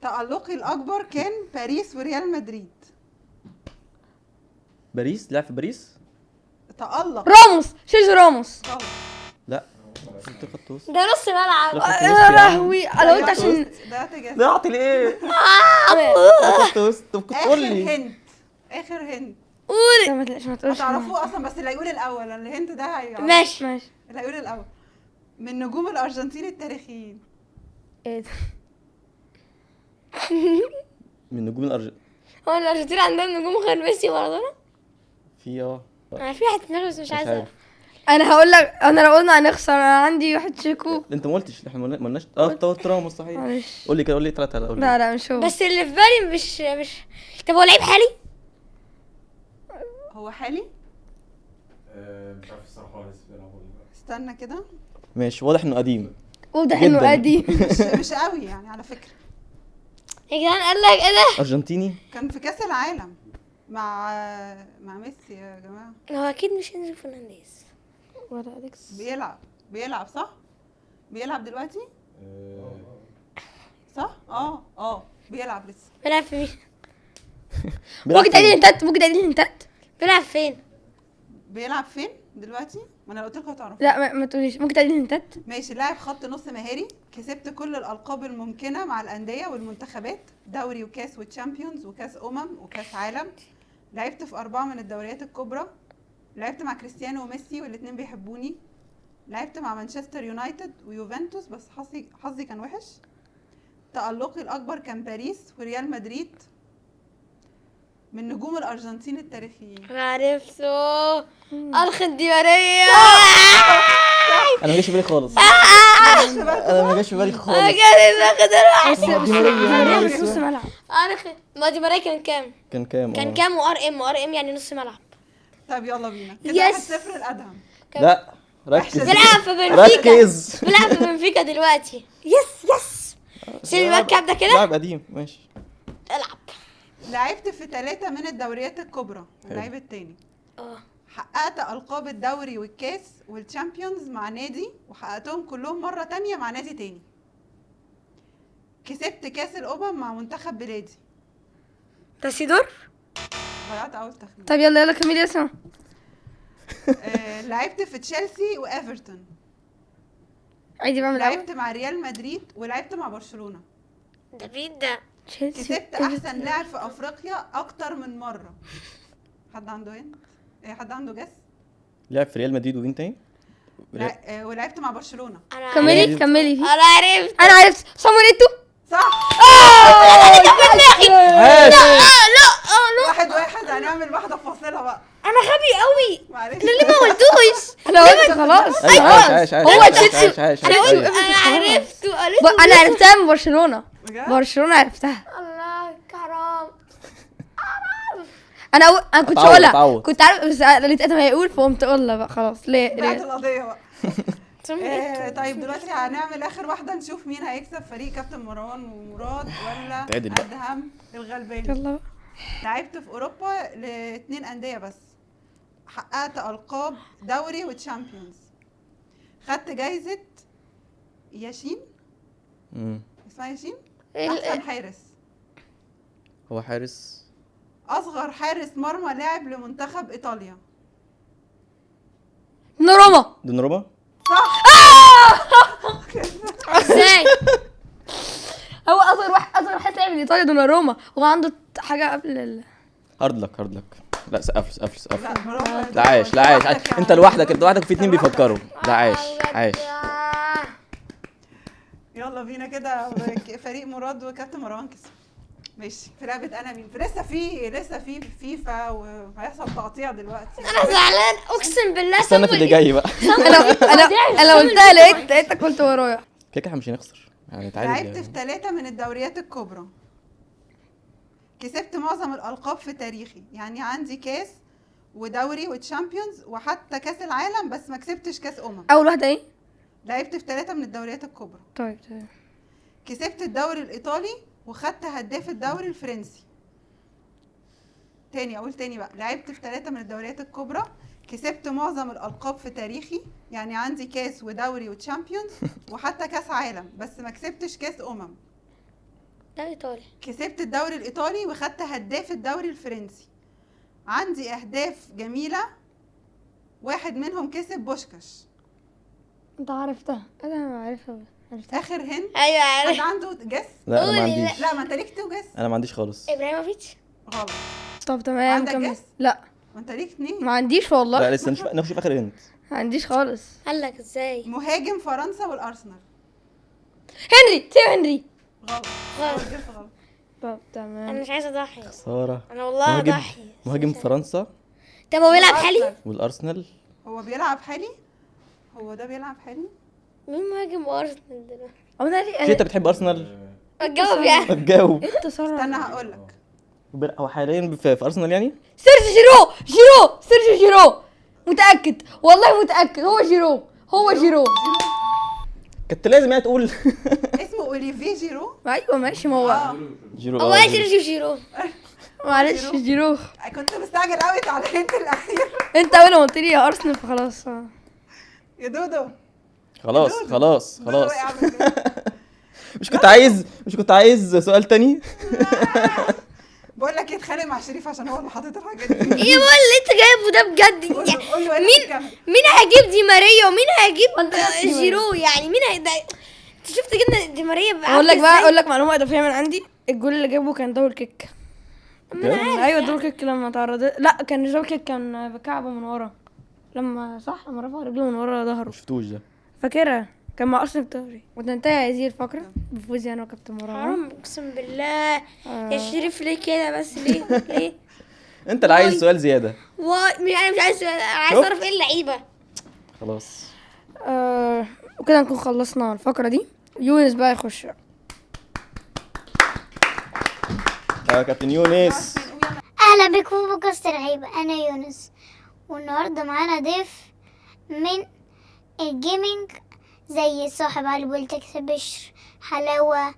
تألقي الأكبر كان باريس وريال مدريد. باريس، لعب في باريس. تألق. راموس، سيرجيو راموس. غلط. لا كنت خدت وسط. ده نص ملعب. يا لهوي انا قلت عشان ده تجس. ضيعت ليه؟ خدت وسط، طب كنت آخر قول لي. هنت. آخر هنت. قول. ما تقولش. هتعرفوه أصلا، بس اللي هيقول الأول الهنت ده هيعرف. ماشي. اللي هيقول الأول. من نجوم الأرجنتين التاريخيين. ايه ده؟ من نجوم الارجنتين. هو الارجنتين عندهم نجوم غير ميسي ومارادونا؟ في انا في واحد دماغي بس مش عايزه. عارف. انا هقول لك، انا لو قلنا هنخسر، انا عندي واحد شيكو. انت ما قلتش، احنا ما قلناش. انت قلت راموس صحيح. معلش. قول لي كده، قول لي 3 قول لي. لا مش هو. بس اللي في بالي مش طب هو لعيب حالي؟ هو حالي؟ مش عارف الصراحه لسه بيلعب ولا لا. استنى كده. ماشي، واضح انه قديم. واضح جداً. انه قديم. مش قوي يعني على فكرة. يا جدعان قال لك ايه ده؟ ارجنتيني. كان في كاس العالم مع ميسي يا جماعه. هو اكيد مش انزو فرنانديز. ولا اليكس. بيلعب صح؟ بيلعب دلوقتي صح؟ بيلعب لسه. بيلعب في مين؟ ممكن تعيد الهنتات، ممكن تعيد الهنتات. بيلعب فين؟ بيلعب فين دلوقتي؟ ما انا قلت لكم هتعرفوا. لا ما تقوليش، ممكن تعيد الهنتات. ماشي. لاعب خط نص مهاري، كسبت كل الالقاب الممكنه مع الانديه والمنتخبات، دوري وكاس وتشامبيونز وكاس وكاس عالم. لعبت في 4 من الدوريات الكبرى. لعبت مع كريستيانو وميسي والاتنين بيحبوني. لعبت مع مانشستر يونايتد ويوفنتوس بس حظي كان وحش. تألقي الأكبر كان باريس وريال مدريد. من نجوم الأرجنتين التاريخيين. عرفته. الخد دي ماريا. انا ما جاش في بالي خالص. انا ما جاش في بالي خالص. انا كده باخد الراحة. بس ماريا مش نص ملعب. ما دي ماريا كان كام؟ كان كام؟ وار ام يعني نص ملعب. طب يلا بينا كده. يس. 1-0 الأدهم. لا ركز. بيلعب في بنفيكا. ركز. بيلعب في بنفيكا دلوقتي. يس سيب الكاب ده كده. لاعب قديم ماشي. العب. لعبت في 3 من الدوريات الكبرى. اللعيب التاني. حققت ألقاب الدوري والكاس والتشامبيونز مع نادي، وحققتهم كلهم مرة تانية مع نادي تاني. كسبت كاس مع منتخب بلادي. تسيدورف. ضيعت أول تخمين. طب يلا كملي اسمع. لعبت في تشيلسي وإيفرتون. عادي بعمل اول. لعبت مع ريال مدريد ولعبت مع برشلونة. ده مين ده؟ كسبت أحسن لاعب في أفريقيا أكتر من مرة. حد عنده هند؟ حد عنده جس؟ لعب في ريال مدريد ومين تاني؟ ولعبت مع برشلونة. كملي انا عرفت صامويل ايتو. صح. لا 1-1. هنعمل واحدة فاصلة بقى. انا غبي قوي. معلش. ليه ما قلتوش؟ انا قلت خلاص. عاش. هو تشيلسي. انا عرفته. انا عرفتها من برشلونة. بجد؟ برشلونة عرفتها. الله حرام. انا كنت اتعود. اقولها، كنت عارف بس لقيت ادم هيقول فقمت اقولها بقى خلاص. بعد ليه القضية بقى. طيب دلوقتي هنعمل اخر واحدة نشوف مين هيكسب، فريق كابتن مروان ومراد ولا تعدل بقى. ادهم الغلباني. يلا بقى. لعبت في اوروبا ل2 أندية بس. حققت القاب دوري وتشامبيونز. خدت جايزة ياشين. اسمها ياشين. احسن حارس. هو حارس. اصغر حارس مرمى لاعب لمنتخب ايطاليا. دوناروما. صح. ازاي؟ هو اصغر حد لعب لايطاليا دوناروما، هو عنده حاجه قبل هارد لك. لا سقف. لا برافو. لا عايش. انت لوحدك في اتنين بيفكروا. لا عايش. يلا بينا كده. فريق مراد وكابتن مروان كسب. ماشي. في لعبة انا مين. لسه في فيفا وهيحصل تقطيع دلوقتي. انا زعلان اقسم بالله. استنى في اللي جاي بقى. انا قلتها لقيتك قلت ورايا. كده احنا مش هنخسر يعني. تعالى. لعبت في 3 من الدوريات الكبرى. كسبت معظم الالقاب في تاريخي، يعني عندي كاس ودوري وتشامبيونز وحتى كاس العالم، بس ما كسبتش كاس اول واحده ايه؟ لعبت في 3 من الدوريات الكبرى. طيب كسبت الدوري الايطالي وخدت هداف الدوري الفرنسي. اقول تاني بقى. لعبت في 3 من الدوريات الكبرى. كسبت معظم الالقاب في تاريخي، يعني عندي كاس ودوري وتشامبيونز وحتى كاس عالم، بس ما كسبتش كاس ده ايطالي. كسبت الدوري الايطالي وخدت هداف الدوري الفرنسي. عندي اهداف جميله، واحد منهم كسب بوشكاش. انت عرفتها. انا عارفها. اخر هند. ايوه حد عارف. عنده جس؟ لا انا ما عنديش. لا ما انت ليك تو جس. انا ما عنديش خالص. ابراهيموفيتش. غلط. طب تمام عندك كمل. جس؟ لا ما انت ليك 2. ما عنديش والله. لا لسه نخش في اخر انت. ما عنديش خالص. قال لك ازاي؟ مهاجم فرنسا والارسنال. هنري. غلط. غلط. جس غلط. طب تمام. انا مش عايزه اضحي. خساره. انا والله اضحي. مهاجم فرنسا طب هو بيلعب حالي؟ والارسنال. هو بيلعب حالي. هو ده بيلعب حالي. مين مهاجم ارسنال دلوقتي؟ مش انت بتحب ارسنال؟ الجواب يعني. الجو. انت صار. استنى هقول لك. هو حاليا في ارسنال يعني. سيرجيو جيرو. متاكد والله متاكد. هو جيرو. كنت لازم يعني تقول. اسمه اوليفيه جيرو. ايوه ماشي، ما هو جيرو. هو عايز يرجع شيرو. معلش جيرو. كنت مستعجل قوي على الهنت الاخير. انت وانا قلت لي يا ارسنال فخلاص. يا دودو. خلاص دودو. خلاص دودو خلاص. وقع من كده. مش كنت عايز سؤال تاني. بقول لك اتخانق مع شريف عشان هو اللي حاطط الحاجه دي. ايه بقى اللي انت جايبه ده بجد؟ قول يعني له قول له ايه مين الكاميرا. مين هيجيب دي ماريا ومين هيجيب نفسي جيرو؟ يعني مين هيدا؟ انت شفت كده دي ماريا بقى اقول لك عاملة بقى، ازاي؟ اقول لك معلومه اضافيه من عندي. الجول اللي جابه كان دبل كيك. بجد؟ ايوه دبل كيك لما تعرض، لا كان دبل كيك، كان بكعبه من ورا لما صح، لما رفع رجله من ورا ما ظهره. شفتوش ده. فاكرها كان مع ارسنال الدوري، وتنتهي هذه الفقره بفوزي انا وكابتن مروان. حرام اقسم بالله يا شريف، ليه كده بس؟ ليه ليه؟ انت اللي عايز سؤال زياده. انا مش عايز، انا عايز شفت؟ اعرف ايه اللعيبه. خلاص. وكده نكون خلصنا الفقره دي. يونس بقى يخش. كابتن يونس. اهلا بكم في بودكاست العيبة. انا يونس، والنهارده معانا ضيف من الجيمنج زي صاحب علي بولتكس بشر حلاوة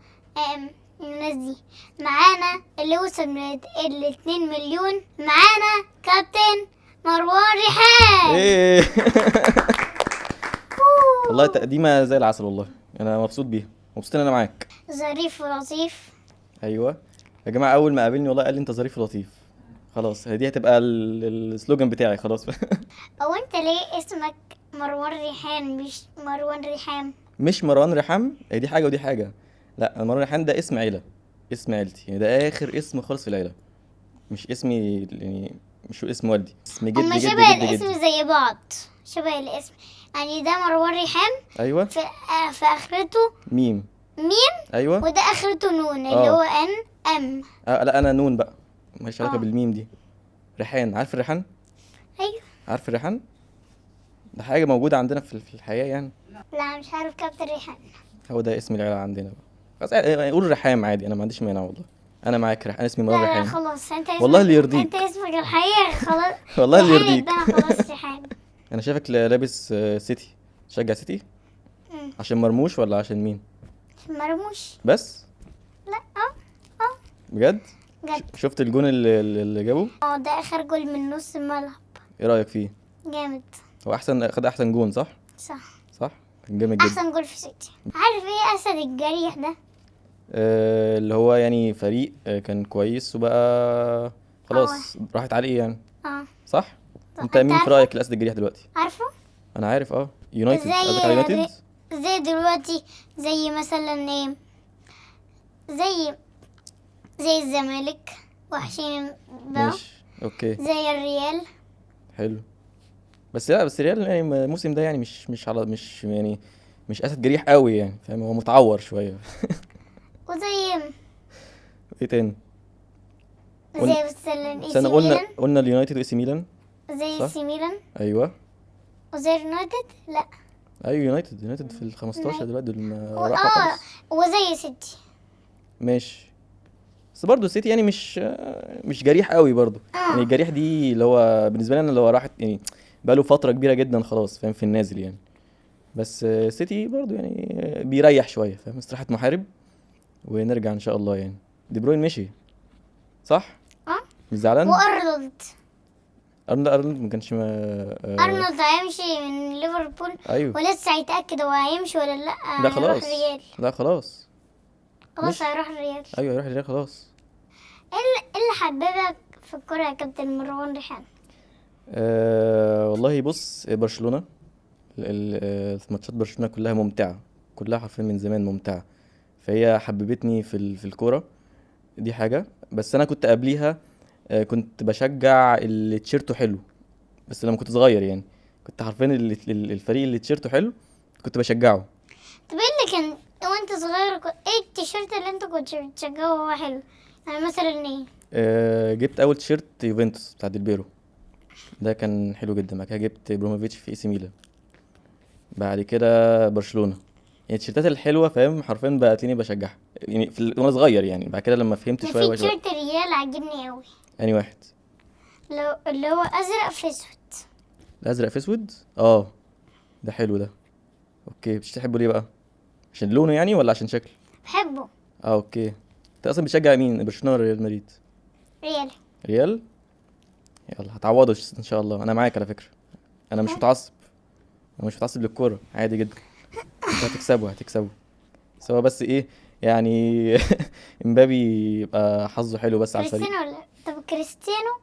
الناس دي. معانا اللي وصل من 2 مليون. معانا كابتن مروان ريحان. ايه. والله تقديمه زي العسل، والله انا مبسوط بيها، مبسوط ان انا معاك. ظريف ولطيف. ايوه يا جماعه، اول ما قابلني والله قال لي انت ظريف ولطيف. خلاص دي هتبقى السلوجان بتاعي خلاص. او انت ليه اسمك مروان ريحان مش مروان ريحان؟ مش مروان ريحان، هي دي حاجه ودي حاجه. لا، مروان ريحان ده اسم عيله، اسم عيلتي يعني، ده اخر اسم خالص في العيله، مش اسمي يعني، مش اسم والدي، اسم جدي هما جدي شبه جدي الاسم جدي. زي بعض، شبه الاسم. يعني ده مروان ريحان ايوه. في اخرته ميم. ميم، ايوه. وده اخرته نون اللي هو ان ام. لا انا نون بقى، ماليش علاقه آه. بالميم دي. ريحان، عارف الريحان؟ ايوه. عارف الريحان؟ ده حاجه موجوده عندنا في الحياه يعني. لا مش عارف كابتن ريحان. هو ده اسم العيله عندنا بقى. خلاص قول ريحان عادي، انا ما عنديش مانع والله. انا معاك ريحان، اسمي لا مروان لا ريحان. خلاص، انت اسمك والله اللي يرضيك. انت اسمك الحقيقي خلاص. والله اللي ريحان يرضيك. يبقى أنا خلاص ريحان. انا شايفك لابس سيتي، تشجع سيتي؟ مم. عشان مرموش ولا عشان مين؟ مرموش. بس لا اه بجد؟ جد. شفت الجون اللي جابه؟ ده اخر جول من نص الملعب. ايه رايك فيه؟ جامد. هو خد احسن جون صح؟ صح. صح، كان جامد جدا. احسن جول في سيتي. عارف ايه اسد الجريح ده؟ اللي هو يعني فريق كان كويس وبقى خلاص راحت عليه يعني، اه صح؟ طب انت مين في عارفه؟ رايك الاسد الجريح دلوقتي؟ عارفه انا عارف يونايتد، زي- قصدك على يونايتد؟ زي دلوقتي، زي مثلا ايه، زي الزمالك وحشين بقى، ماشي اوكي زي الريال. حلو. بس ريال يعني الموسم ده يعني مش على مش اسد جريح قوي يعني، فاهم؟ هو متعور شويه. وزي ايه تاني؟ زي مثلا اي استنى، سي قلنا ميلان. قلنا اليونايتد واي سي ميلان. زي صح؟ اي سي ميلان ايوه. وزي اليونايتد. لا ايوه يونايتد في ال 15 دلوقتي دول راحوا اه خالص. وزي سيتي. ماشي. بس برضه السيتي يعني مش جريح قوي برضه. يعني الجريح دي اللي هو بالنسبه لي انا، اللي هو راحت يعني بقاله فتره كبيره جدا خلاص، فاهم؟ في النازل يعني. بس السيتي برضه يعني بيريح شويه، فاهم؟ استراحه محارب ونرجع ان شاء الله يعني. دي بروين مشي صح؟ مش زعلان؟ وارنولد. ارنولد ما كانش ارنولد هيمشي من ليفربول ايوه. ولسه هيتاكد هو هيمشي ولا لا. لا هيروح خلاص، الريال. لا خلاص. خلاص مش- هيروح الريال. ايوه يروح الريال خلاص. ايه اللي حببك في الكوره يا كابتن مروان ريحان؟ والله بص، برشلونة ماتشات برشلونة كلها ممتعة، كلها حرفيا من زمان ممتعة، فهي حببتني في الكورة، دي حاجة. بس أنا كنت قبليها كنت بشجع اللي تيشيرته حلو، بس لما كنت صغير يعني، كنت حرفيا الفريق اللي تيشيرته حلو كنت بشجعه. طب ايه اللي كان وانت صغير ايه التيشيرت اللي انت كنت بتشجعه وهو حلو؟ يعني مثلا ايه؟ جبت أول تيشيرت يوفنتوس بتاع ديلبيرو، ده كان حلو جدا. بعد كده جبت بروموفيتش في اي سي ميلان، بعد كده برشلونة. يعني التيشيرتات الحلوه، فاهم؟ حرفيا بقى تلاقيني بشجعها يعني وانا صغير يعني. بعد كده لما فهمت في شويه تيشيرت ريال عجبني قوي، اني واحد اللي هو ازرق في اسود. الازرق في اسود. ده حلو ده. اوكي، مش تحبه ليه بقى؟ عشان لونه يعني ولا عشان شكله؟ بحبه. اوكي. انت اصلا بتشجع مين، برشلونه ولا ريال مدريد؟ ريال. ريال. يلا هتعوضوا ان شاء الله، انا معاك على فكره. انا مش متعصب، انا مش متعصب للكوره، عادي جدا. انتوا هتكسبوا. سوا بس ايه يعني امبابي يبقى حظه حلو بس على الفريق. كريستيانو طب كريستيانو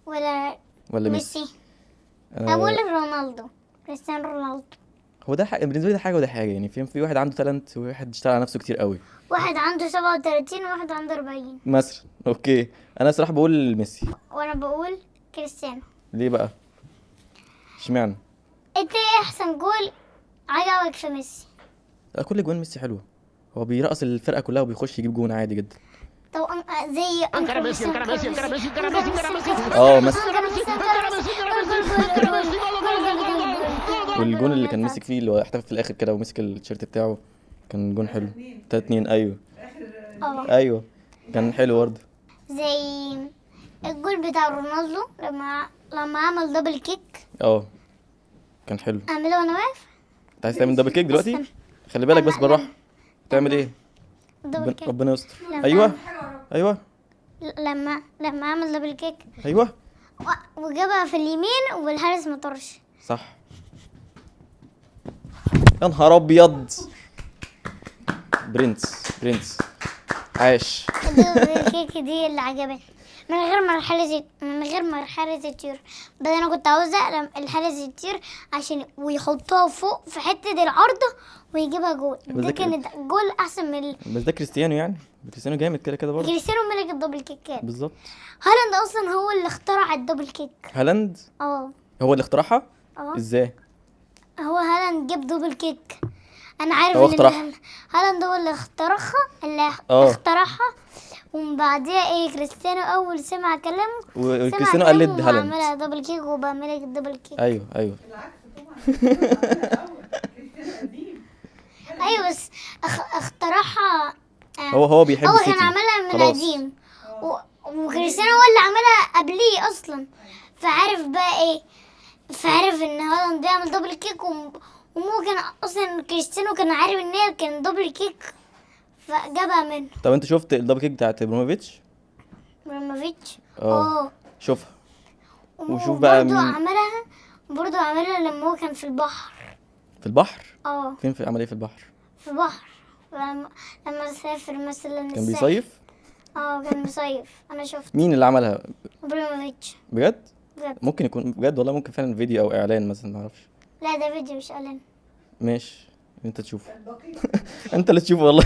ولا ولا ميسي. ميسي؟ أنا اقول رونالدو. كريستيانو رونالدو. هو ده حاجه بالنسبه لي، ده حاجه وده حاجه يعني، في واحد عنده تالنت وواحد اشتغل على نفسه كتير قوي واحد عنده 37 وواحد عنده 40. مثلا. اوكي انا صراحه بقول ميسي. وانا بقول كريستيانو. ليه بقى؟ اشمعنى؟ انت ايه احسن جول عجبك في ميسي؟ كل جوان ميسي حلوه، هو بيرقص الفرقه كلها وبيخش يجيب جون عادي جدا. طب زي انكر ميسي مثلا. والجون اللي كان مسك فيه اللي هو احتفل في الاخر كده ومسك التيشيرت بتاعه، كان جون حلو. 3-2. ايوه ايوه كان حلو برضه. زي الجول بتاع رونالدو لما عمل دبل كيك. كان حلو. اعمله وانا واقف. انت عايز تعمل دبل كيك دلوقتي؟ خلي بالك بس بالراحه. تعمل ايه؟ دبل كيك ربنا يستر. لما- ايوه لما عمل دبل كيك ايوه وجابها في اليمين والحارس ما طرش. صح. يا نهار ابيض. برنس عاش. الدبل كيك دي اللي عجبتني من غير ما الحارس يطير. بس انا كنت عاوزه لما الحارس يطير عشان ويحطها فوق في حته العارضه ويجيبها جول. بس ده ده كانت جول احسن من بس ده كريستيانو يعني، كريستيانو جامد كده برضه. كريستيانو ملك الدبل كيكات. بالظبط. هالاند اصلا هو اللي اخترع الدبل كيك. هالاند اه هو اللي اخترعها؟ اه ازاي؟ هو هالاند جاب دبل كيك. انا عارف هو ان اخترعها. هالاند هو اللي اه. اخترعها. ومن بعدها كريستيانو اول سمع كلامه وكريستيانو قلد هالاند. وعملها دبل كيك وبقى ملك الدبل كيك. ايوه ايوه بس اخترعها. هو بيحب هو السيتي. كان عملها من خلاص. قديم وكريستيانو هو اللي عملها قبليه اصلا. فعارف بقى فعارف ان هالاند بيعمل دبل كيك وممكن اصلا كريستيانو كان عارف ان هي كان دبل كيك فجابها منه. طب انت شفت الدبل كيك بتاعت ابراهيموفيتش؟ ابراهيموفيتش. شوفها وشوف بقى برضو مين. عملها لما هو كان في البحر. في البحر؟ اه فين، في عمل ايه في البحر؟ في البحر لما سافر مثلا كان الساحل. بيصيف؟ كان بيصيف. انا شفت مين اللي عملها؟ ابراهيموفيتش. بجد؟ بجد. ممكن يكون بجد والله، ممكن فعلا فيديو او اعلان مثلا، ما اعرفش. لا ده فيديو مش اعلان. ماشي انت تشوفه. انت اللي تشوفه والله.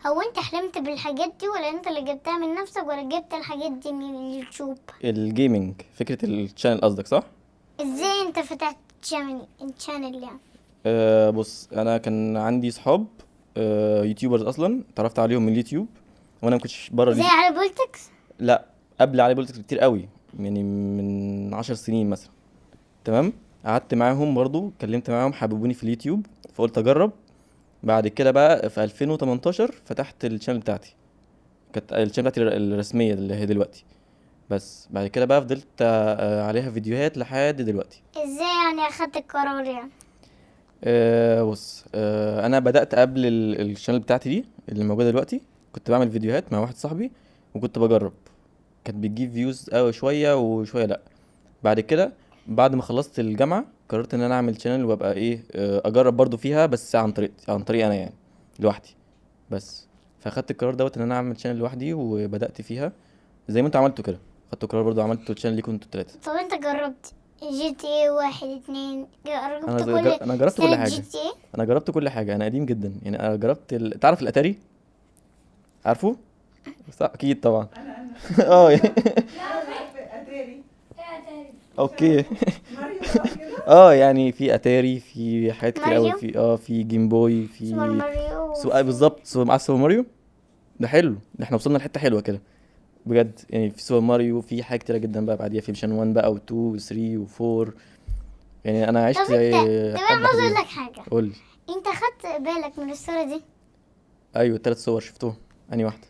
هو انت حلمت بالحاجات دي ولا انت اللي جبتها من نفسك ولا جبت الحاجات دي من اليوتيوب؟ الجيمنج، فكرة الشانل قصدك صح؟ ازاي انت فتحت الشانل يعني؟ بص انا كان عندي صحاب يوتيوبرز اصلا، اتعرفت عليهم من اليوتيوب وانا ما كنتش بره زي على بولتكس؟ لا قبل علي بولتكس كتير قوي، يعني من 10 سنين مثلا. تمام. قعدت معاهم برضو، اتكلمت معاهم، حببوني في اليوتيوب فقلت اجرب. بعد كده بقى في 2018 فتحت الشانل بتاعتي، كانت الشانل بتاعتي الرسميه اللي هي دلوقتي. بس بعد كده بقى فضلت عليها فيديوهات لحد دلوقتي. ازاي يعني اخدت القرار يعني؟ بص انا بدات قبل الشانل بتاعتي دي اللي موجوده دلوقتي، كنت بعمل فيديوهات مع واحد صاحبي وكنت بجرب، كانت بتجيب فيوز قوي شويه وشويه لا. بعد كده بعد ما خلصت الجامعه قررت ان انا اعمل شانل وابقى اجرب برضو فيها، بس عن طريق انا يعني لوحدي بس. فاخدت القرار دوت ان انا اعمل شانل لوحدي وبدات فيها زي ما انتوا عملتوا كده. خدت القرار برضو، عملت شانل ليكم انتوا التلاته. طب انت جربت GTA 1 2 جربت انا جربت كل سلسلة حاجه. GTA؟ انا جربت كل حاجه، انا قديم جدا يعني. انا جربت تعرف الاتاري؟ عارفه صح اكيد طبعا. يعني اتاري اوكي. ماريو يعني في اتاري، في حاجات كتير قوي، ماريو؟ في جيم بوي، سوبر في ماريو. بالظبط مع سوبر ماريو. ده حلو، ده احنا وصلنا لحته حلوه كده بجد يعني. في سوبر ماريو في حاجات كتيره جدا بقى بعديها، في ميشن 1 بقى و2 و3 و4. يعني انا عشت طب انت طب انا عاوز اقول حلوين. لك حاجه. قول لي. انت خدت بالك من الصوره دي؟ ايوه ال3 صور شفتهم. انهي واحده؟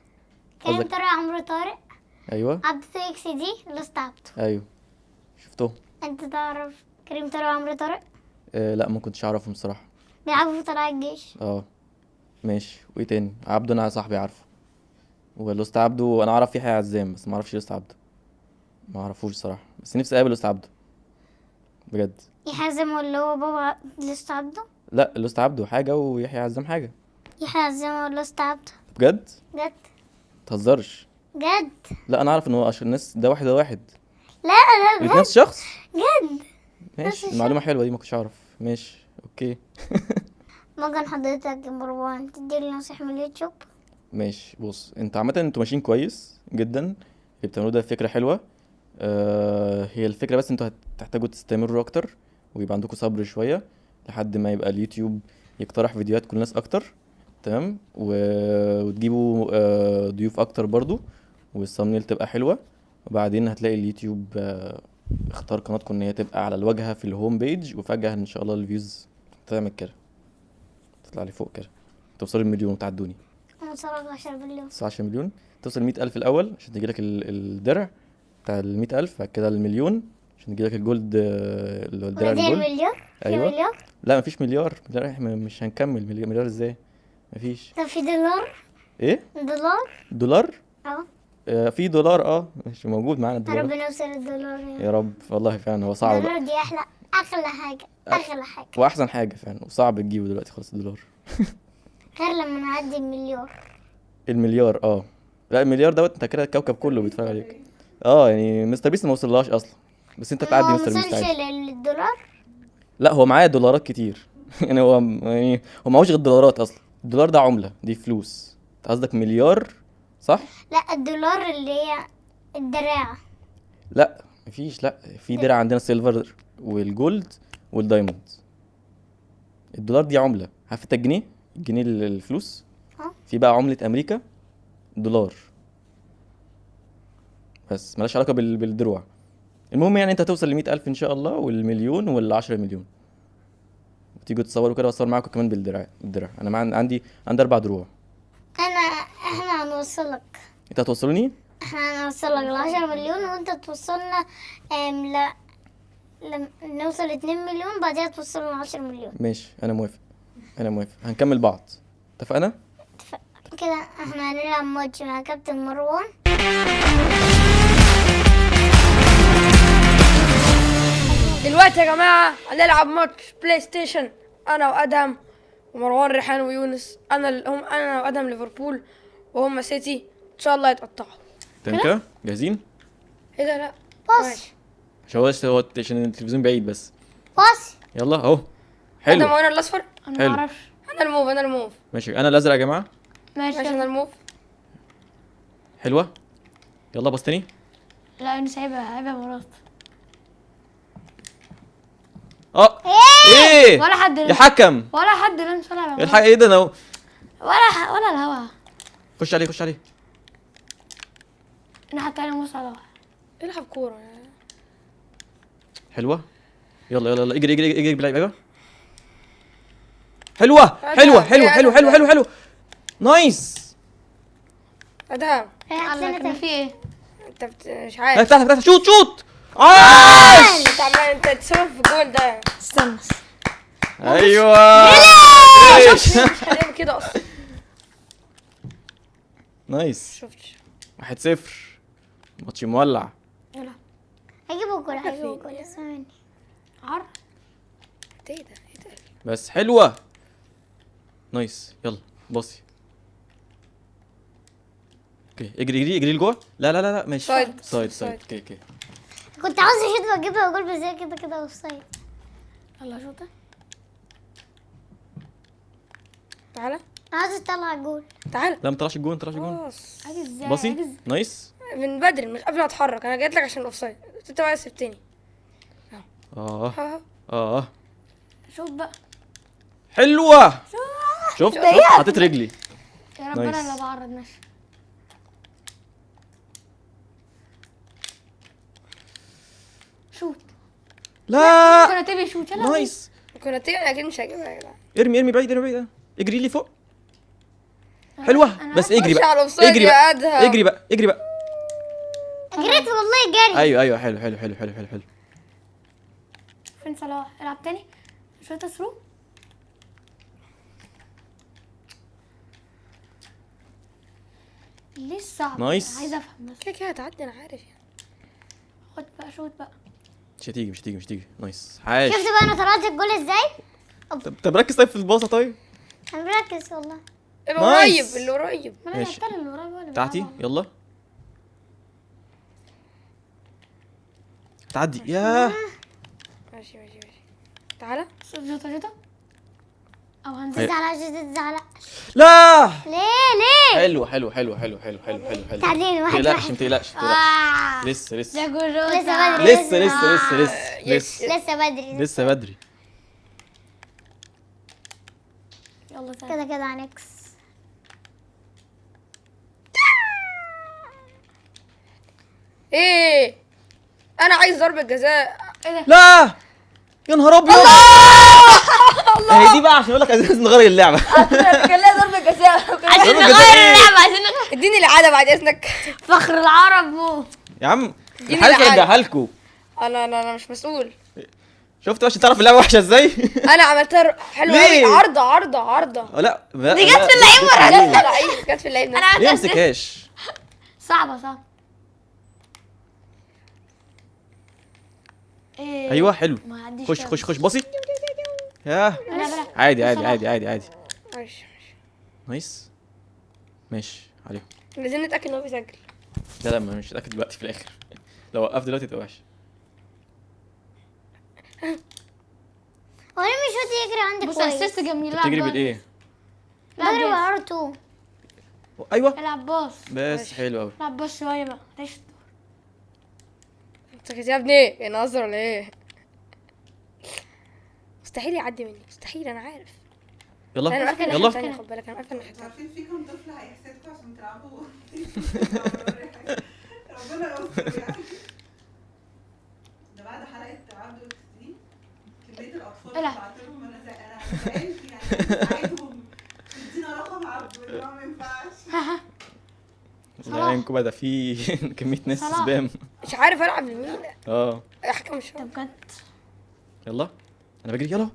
كريم قصدك طارق عمرو طارق ايوه عبد السيكس دي لوست عبده. ايوه شفتهم. انت تعرف كريم طارق عمرو طارق لا ما كنتش اعرفهم الصراحه. بيلعبوا في طلائع الجيش. ماشي، وايه تاني؟ عبده انا صاحبي عارفه، والأست عبده انا اعرف يحيى عزام، بس ما اعرفش الأست عبده، ما اعرفوش صراحه، بس نفسي اقابل الأست عبده بجد. يحزم اللي هو بابا لسه عبده. لا الأست عبده حاجه ويحيى عزام حاجه. يحزم ولا لسه عبده. بجد جد. متهزرش. جد. لا انا اعرف ان هو عشان الناس ده واحد، ده واحد لا لا الاتنين نفس الشخص. جد. ماشي، المعلومه حلوه دي، ما كنتش اعرف. ماشي اوكي. ممكن حضرتك يا مروان تديلي نصيحة من اليوتيوب؟ ماشي بص، انت عامه انتوا ماشيين كويس جدا، اللي بتعملوه ده فكره حلوه. هي الفكره بس انتوا هتحتاجوا تستمروا اكتر، ويبقى عندكم صبر شويه لحد ما يبقى اليوتيوب يقترح فيديوهات كل الناس اكتر. تمام وتجيبوا ضيوف اكتر برضو، والثامنيل تبقى حلوه. وبعدين هتلاقي اليوتيوب اختار قناتكم ان هي تبقى على الواجهه في الهوم بيج، وفجاه ان شاء الله الفيوز تعمل كده، تطلع لي فوق كده، توصل المليون وتعدوني. وصلت 10 مليون. 19 مليون، توصل 100,000 الأول عشان تجيلك الدرع بتاع 100,000، بعد كده المليون عشان تجيلك الجولد، اللي هو الدرع وبعدين الجولد. مليار. في أيوة. مليار. لا مفيش مليار، احنا مش هنكمل مليار ازاي؟ مفيش. طب في دولار. ايه؟ دولار. دولار؟ اه. في دولار، مش موجود معانا الدولار. ربنا يوصل الدولار يعني. يا رب، والله فعلا هو صعب الدولار دي اغلى حاجة. اغلى حاجة. واحسن حاجة فعلا، وصعب تجيبه دلوقتي خلاص الدولار. غير لما نعدي المليار. المليار لا المليار دوت انت كده الكوكب كله بيتفرج عليك. يعني مستر بيست ما وصلهاش اصلا، بس انت تعدي هو مستر بيست موصلش عادي. للدولار. لا هو معاه دولارات كتير. يعني هو معهوش غير الدولارات اصلا، الدولار ده عملة، دي فلوس. انت قصدك مليار صح؟ لا الدولار اللي هي الدراع. لا مفيش، لا في درع عندنا السيلفر والجولد والدايموند. الدولار دي عملة، عارف انت الجنيه؟ الجنيه الفلوس. اه. في بقى عملة امريكا دولار، بس ملهاش علاقة بالدروع. المهم يعني انت توصل ل100,000 ان شاء الله، والمليون وال10 مليون، وتيجوا تصوروا كده، واصور معاكم كمان بالدرع. انا عندي 4 دروع. احنا هنوصلك. انت هتوصلوني؟ احنا هنوصلك ل10 مليون وانت توصلنا لا لما نوصل 2 مليون بعدها توصلنا 10 مليون. ماشي انا موافق، هنكمل بعض، اتفقنا؟ كده احنا هنلعب ماتش مع كابتن مروان. دلوقتي يا جماعة هنلعب ماتش بلاي ستيشن، انا وادهم ومروان ريحان ويونس. انا وادهم ليفربول وهم سيتي، ان شاء الله يتقطعوا. تنكا جاهزين؟ ايه ده؟ لا باص. عشان التلفزيون بعيد بس. باص. يلا اهو. ادهم حلو. وانا الاصفر. انا حلو. معرفش. انا الموف. ماشي انا الازرق يا جماعه. ماشي انا الموف. حلوه. يلا باص تاني. لا انا سايبها مرات. ايه ولا حد يا حكم، ولا حد لمس ولا الحق ايه ده انا ولا الهوا. خش عليه. انا حتى انا موسى على العب كورة. حلوه. يلا اجري بلعب. ايوه حلوه. نايس. ادهم كان في ايه؟ انت مش عارف. تحت شوت. عاش. انت تسبب في الجول ده. استنى. ايوه مش هنعمل كده اصلا. نايس. شفتش 1-0 ماتش مولع. هجيبه جول ثواني. عر. ايه ده؟ بس حلوه. نايس. يلا باصي. اوكي اجري لجوه. لا ماشي. سايد. اوكي كنت عاوز اشوط واجيبها جول، بس هي كده اوف سايد. يلا شوطه. تعالى عاوز اطلع جول. تعالى. لا ما طلعش الجون. خلاص عادي ازاي؟ باصي. نايس. من بدري، مش قبل ما اتحرك. انا جيت لك عشان الاوفسايد، انت بقى سبتني. شوف بقى. حلوه. شفت حطيت رجلي. يا ربنا نايس. اللي بعرض نفسي. شوت. لا كنا تبي شوت. يلا نايس. كنت اكيد مش هجيبها يا جدعان. ارمي بعيد. اجري لي فوق. حلوه بس اجري خش بقى. على الأوفسايد اجري يا بقى. أدهم. اجري بقى. جريت والله جري. ايوه حلو. فين صلاح؟ العب تاني. شوطه ثرو. ليه الصعب؟ نايس. عايزه افهم بس. كده كده هتعدي انا عارف يعني. خد بقى شوت بقى. مش هتيجي نايس عاش. شفت بقى انا طلعت الجول ازاي؟ طب ركز طيب في الباصه طيب. انا مركز والله. اللي نايس. قريب اللي قريب. ما انا ماشي. التاني اللي ورايا بقى اللي بتاعتي بيلعبوا. يلا. تعدي ياه. ماشي. تعالى. شوطه او هنزل. تزعلقش. لا ليه؟ حلو تعديني واحد متقلقش واحد. متقلقش آه. لسه ده جول شوطة. لسه بدري. لسه بدري لسه بدري. يلا تعالى. كده هنكس. ايه انا عايز ضربة جزاء. لا يا نهار ابيض. اهي دي بقى عشان اقول لك عايزين نغير اللعبه. كان لها ضربة جزاء. عايزين ضربة نغير جزاء. اللعبة عايزين نغير. اديني العادة بعد اذنك. فخر العرب مو. يا عم اديني الحارس العادة. رجعها لكم. انا مش مسؤول. شفت عشان تعرف اللعبه وحشه ازاي. انا عملتها حلوة ليه؟ قوي. عارضة. لا دي جت في اللعيب مرة. جت في اللعيب. انا عملت ليه أسيست. مسكهاش. صعبة. ايه. ايوه حلو. ما عنديش خش بصي. ياه عادي ماشي. نايس. ماشي عليهم. عايزين نتأكد ان هو بيسجل. لا مش متاكد دلوقتي في الاخر. لو وقفت دلوقتي تبقى وحش. هو ليه مش راضي يجري عندك بص كويس؟ اسيست جميل. بتجري بالايه؟ بجري بقى R2. ايوه العب باص. بس حلو قوي. العب باص شوية بقى. ليش؟ انت كده يا ابني بنهزر ولا ايه؟ مستحيل يعدي مني. مستحيل انا عارف. يلا انا عارفه يلا تاني. خد بالك انا عارفه ان انتوا عارفين في كام طفل هيحسدكوا عشان تلعبوا؟ ربنا يستر يعني. ده بعد حلقة عبد الاكستريم كمية الأطفال اللي العب. بعت لهم أنا زعلت يعني ساعدهم تدينا رقم عبد اللي هو ما ينفعش. زعلانكم بقى ده في كميه ناس صلاح. سبام. مش عارف العب لمين. حكم مش ده فاهم. بجد. يلا انا بجري يلا.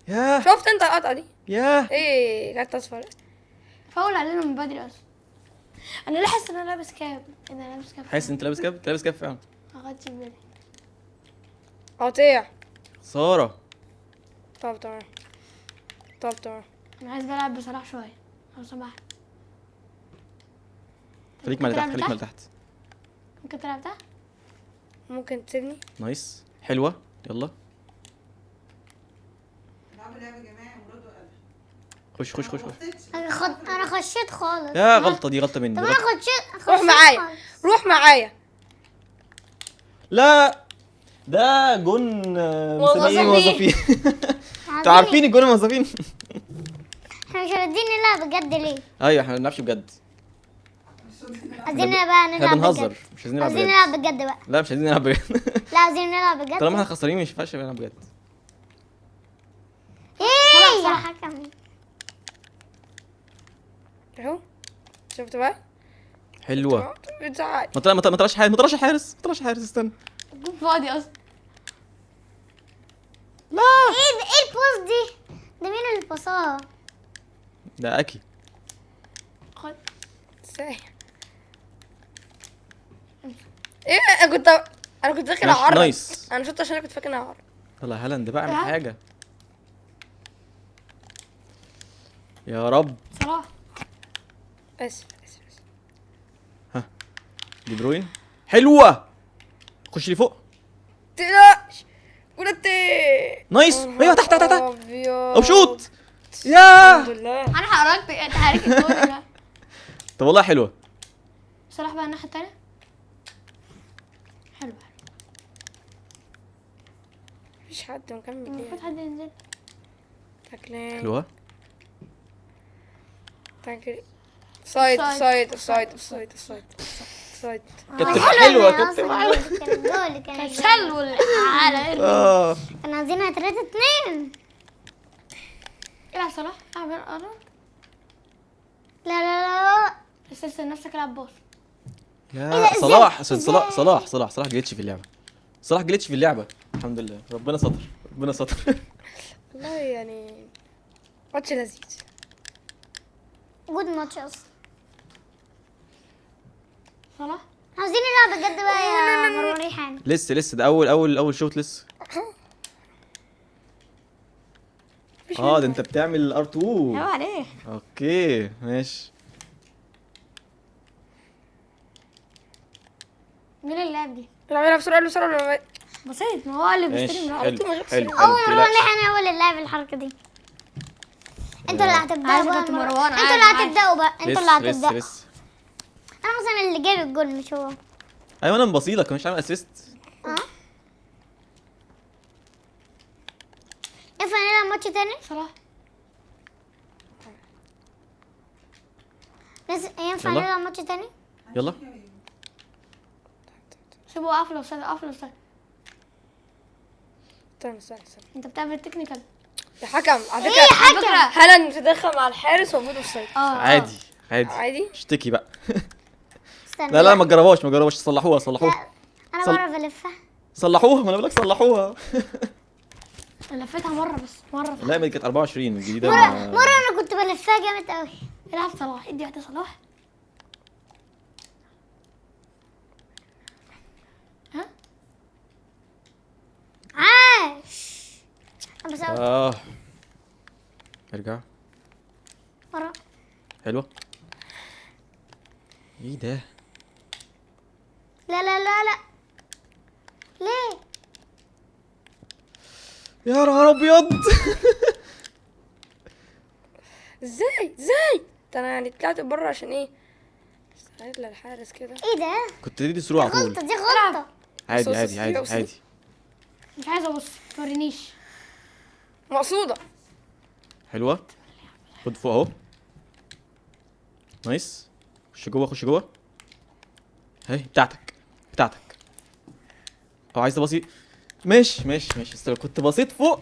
ياه شفت انت القطعه دي؟ ياه ايه كانت اصفر. فاول علينا من بدري اصلا. انا ليه حاسس ان انا لابس كاب؟ ايه ده لابس كاب؟ حاسس انت لابس كاب؟ أنت لابس كاب فعلا. ما خدتش بالي. قطيع. خساره. طب تمام. انا عايز العب بصلاح شويه لو سمحت. خليك مال تحت. ممكن تلعب ده؟ ممكن تسيبني. نايس حلوه يلا. لعبوا لعبة جماعي مراد وقلب. خش ما بصيتش. انا خشيت خالص. يا غلطه دي غلطه مني. طب انا خشيت روح معايا. لا ده جون مسميه موظفين. انتوا عايزين- عارفين الجون الموظفين. احنا مش راضيين نلعب بجد ليه؟ ايوه احنا ما بنلعبش بجد. عايزين بقى احنا نلعب بنهزر بجد. مش عايزين نلعب عايزين بجد. نلعب بجد بقى. لا مش عايزين نلعب بجد. لا عايزين نلعب بجد. طالما احنا خسرانين مش ينفعش نلعب بجد. ايه يا حكم. اهو شفت بقى. حلوه. بتزعل. ما طلعش حارس استنى. الجون فاضي اصلا. ايه البوست دي؟ ده مين اللي باصاها؟ ده اكي. خد. ازاي؟ ايه انا كنت داخل ماشي، اعرض. نايس. انا شفت عشان انا كنت فاكر اني اعرض. يلا هالاند بقى اعمل ها؟ حاجه. يا رب. صلاح. اسف. دي بروين حلوه. خش لي فوق. تقلقش. ولدت. نايس ايوه تحت ابيض. او شوت. يا الحمد لله. انا حركت انت حركت الجون ده. طب والله حلوه. صلاح بقى الناحيه التانيه. حلو. مفيش حد مكمل المفروض ليه. حد ينزل. تاكلين. حلوه. تاكل. سايد. كانت تبقى حلوه كانت كانت تبقى حلوه. كان جول كان شلو على كان عايزينها 3-2. العب صلاح. العب لا استنى نفسك العب باص. يا صلاح جليتش في اللعبه. صلاح جليتش في اللعبه. الحمد لله ربنا ستر. والله يعني ماتش لذيذ. جود ماتش اصلا. صلاح. عاوزين نلعب بجد بقى يا مروان ريحان. لسه ده اول شوط لسه. ده انت بتعمل ار2. ايوه عليه. اوكي ماشي. مين اللي لعب دي؟ العب بسرعه. بسيط، ما هو اللي ماشي بيستلم حلو على طول. حلو اول مروان متقلقش. ريحان هو اللي لعب الحركه دي. انتوا اللي هتبداوا عايز بقى. كنت مروان، انتوا اللي عايز. هتبداوا بقى، انتوا اللي لسه هتبداوا. لسه. انا مثلا اللي جايب الجول مش هو. ايوه انا مبصيلك مش عامل اسيست. اه ينفع نلعب ماتش تاني؟ صلاح. ينفع يلا. نلعب ماتش تاني؟ يلا. سيبه قفله وسابق قفله وسابق. استنى انت بتعمل تكنيكال. يا حكم على ايه فكره، يا حكم؟ هالاند متدخل مع الحارس وموجود اوفسايد. عادي عادي. اشتكي بقى. استنى لا ما تجربوش صلحوها. لا، انا صل- بعرف الفها. صلحوها ما انا بقول لك صلحوها. لفيتها مره بس، مره في لا ما دي كانت 24 الجديده. مرة انا كنت بلفها جامد قوي. العب صلاح، ادي واحده صلاح. عاش. انا بسوي ارجع. مرة. حلوه. ايه ده؟ لا لا لا لا. ليه؟ يا نهار ابيض. ازاي ده انا يعني طلعت بره عشان ايه؟ استعيد للحارس كده. ايه ده؟ كنت تدي ثرو على طول. غلطة دي غلطة. عادي بص، عادي عادي بص. عادي. مش عايزه ابص، متورينيش. مقصوده. حلوه. خد فوق اهو. نايس. خش جوه. اهي بتاعتك. او عايز تبصي. ماشي استنى كنت بصيت فوق.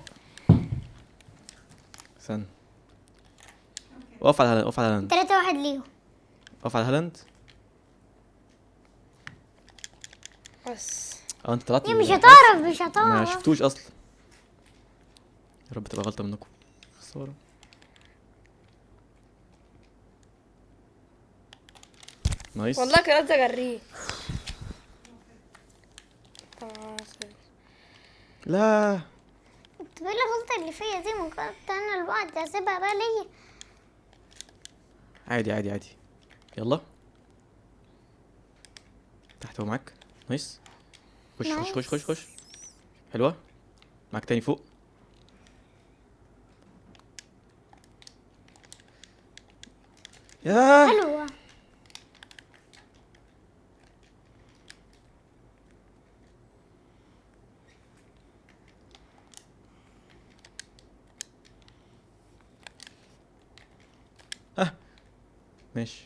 استنى. اقف على هالاند 3-1 ليهم. اقف على هالاند. بس انت طلعت مش هتعرف ما شفتوش اصلا. يا رب تبقى غلطه منكم. خساره. نايس. والله كانت اجريه. لا كنت بقول الغلطة اللي فيا دي من كنت انا الوقت اسيبها بقى ليا. عادي يلا. تحت هو معاك. نايس. خش. حلوه. معاك تاني فوق. ياه. حلوة. ماشي.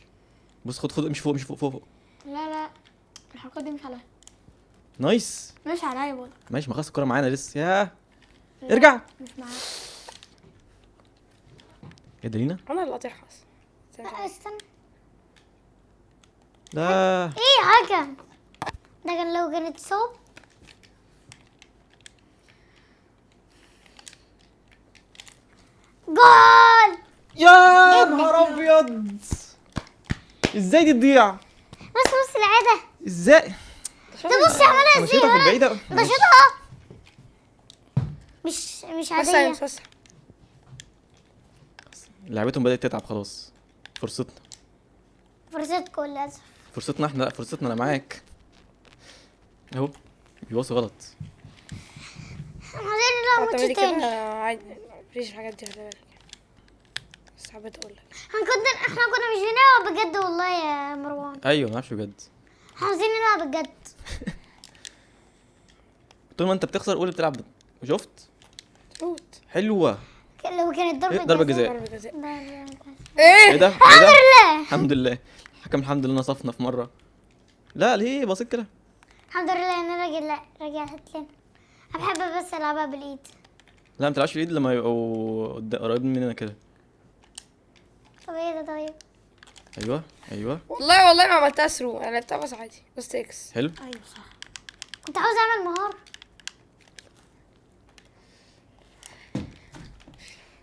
بص خد امشي فوق. لا الحركات دي مش عليا. نايس. مش عليا برضه. ماشي ما خلاص الكوره معانا لسه. ياه. ارجع. مش معايا. يا دلينا. انا اللي هترخص. لا استنى. لا ايه حكم؟ ده كان لو كانت صوب. جول. يا نهار ابيض. ازاي دي تضيع؟ بص العادة. ازاي؟ ده بص عملها ازاي. شوطها في البعيده. ده شوطها. مش عادية. بس لعبتهم بدات تتعب خلاص. فرصتكم للأسف. فرصتنا احنا. لا فرصتنا انا معاك اهو. بيباصوا غلط. عايزين نلعب ماتش تاني. عادي مفيش الحاجات دي خلي بالك. بس حبيت اقول لك احنا كنا مش بنلعب بجد والله يا مروان. ايوه ما نعرفش بجد. احنا عايزين نلعب بجد. طول ما انت بتخسر قول بتلعب. شفت؟ موت. حلوه. لو كانت ضربه جزاء. ضربة جزاء. ايه ده؟ الحمد لله. الحمد لله. الحكم الحمد لله نصفنا في مره. لا ليه بسيط كده. الحمد لله ان انا رجعت لنا. انا بحب بس العبها بالايد. لا ما تلعبش في الايد لما يبقوا قريبين مننا كده. طب ايه ده طيب؟ ايوه والله ما عملتها ثرو، انا لعبتها بس عادي بس اكس. حلو. ايوه صح. كنت عاوز اعمل مهارة.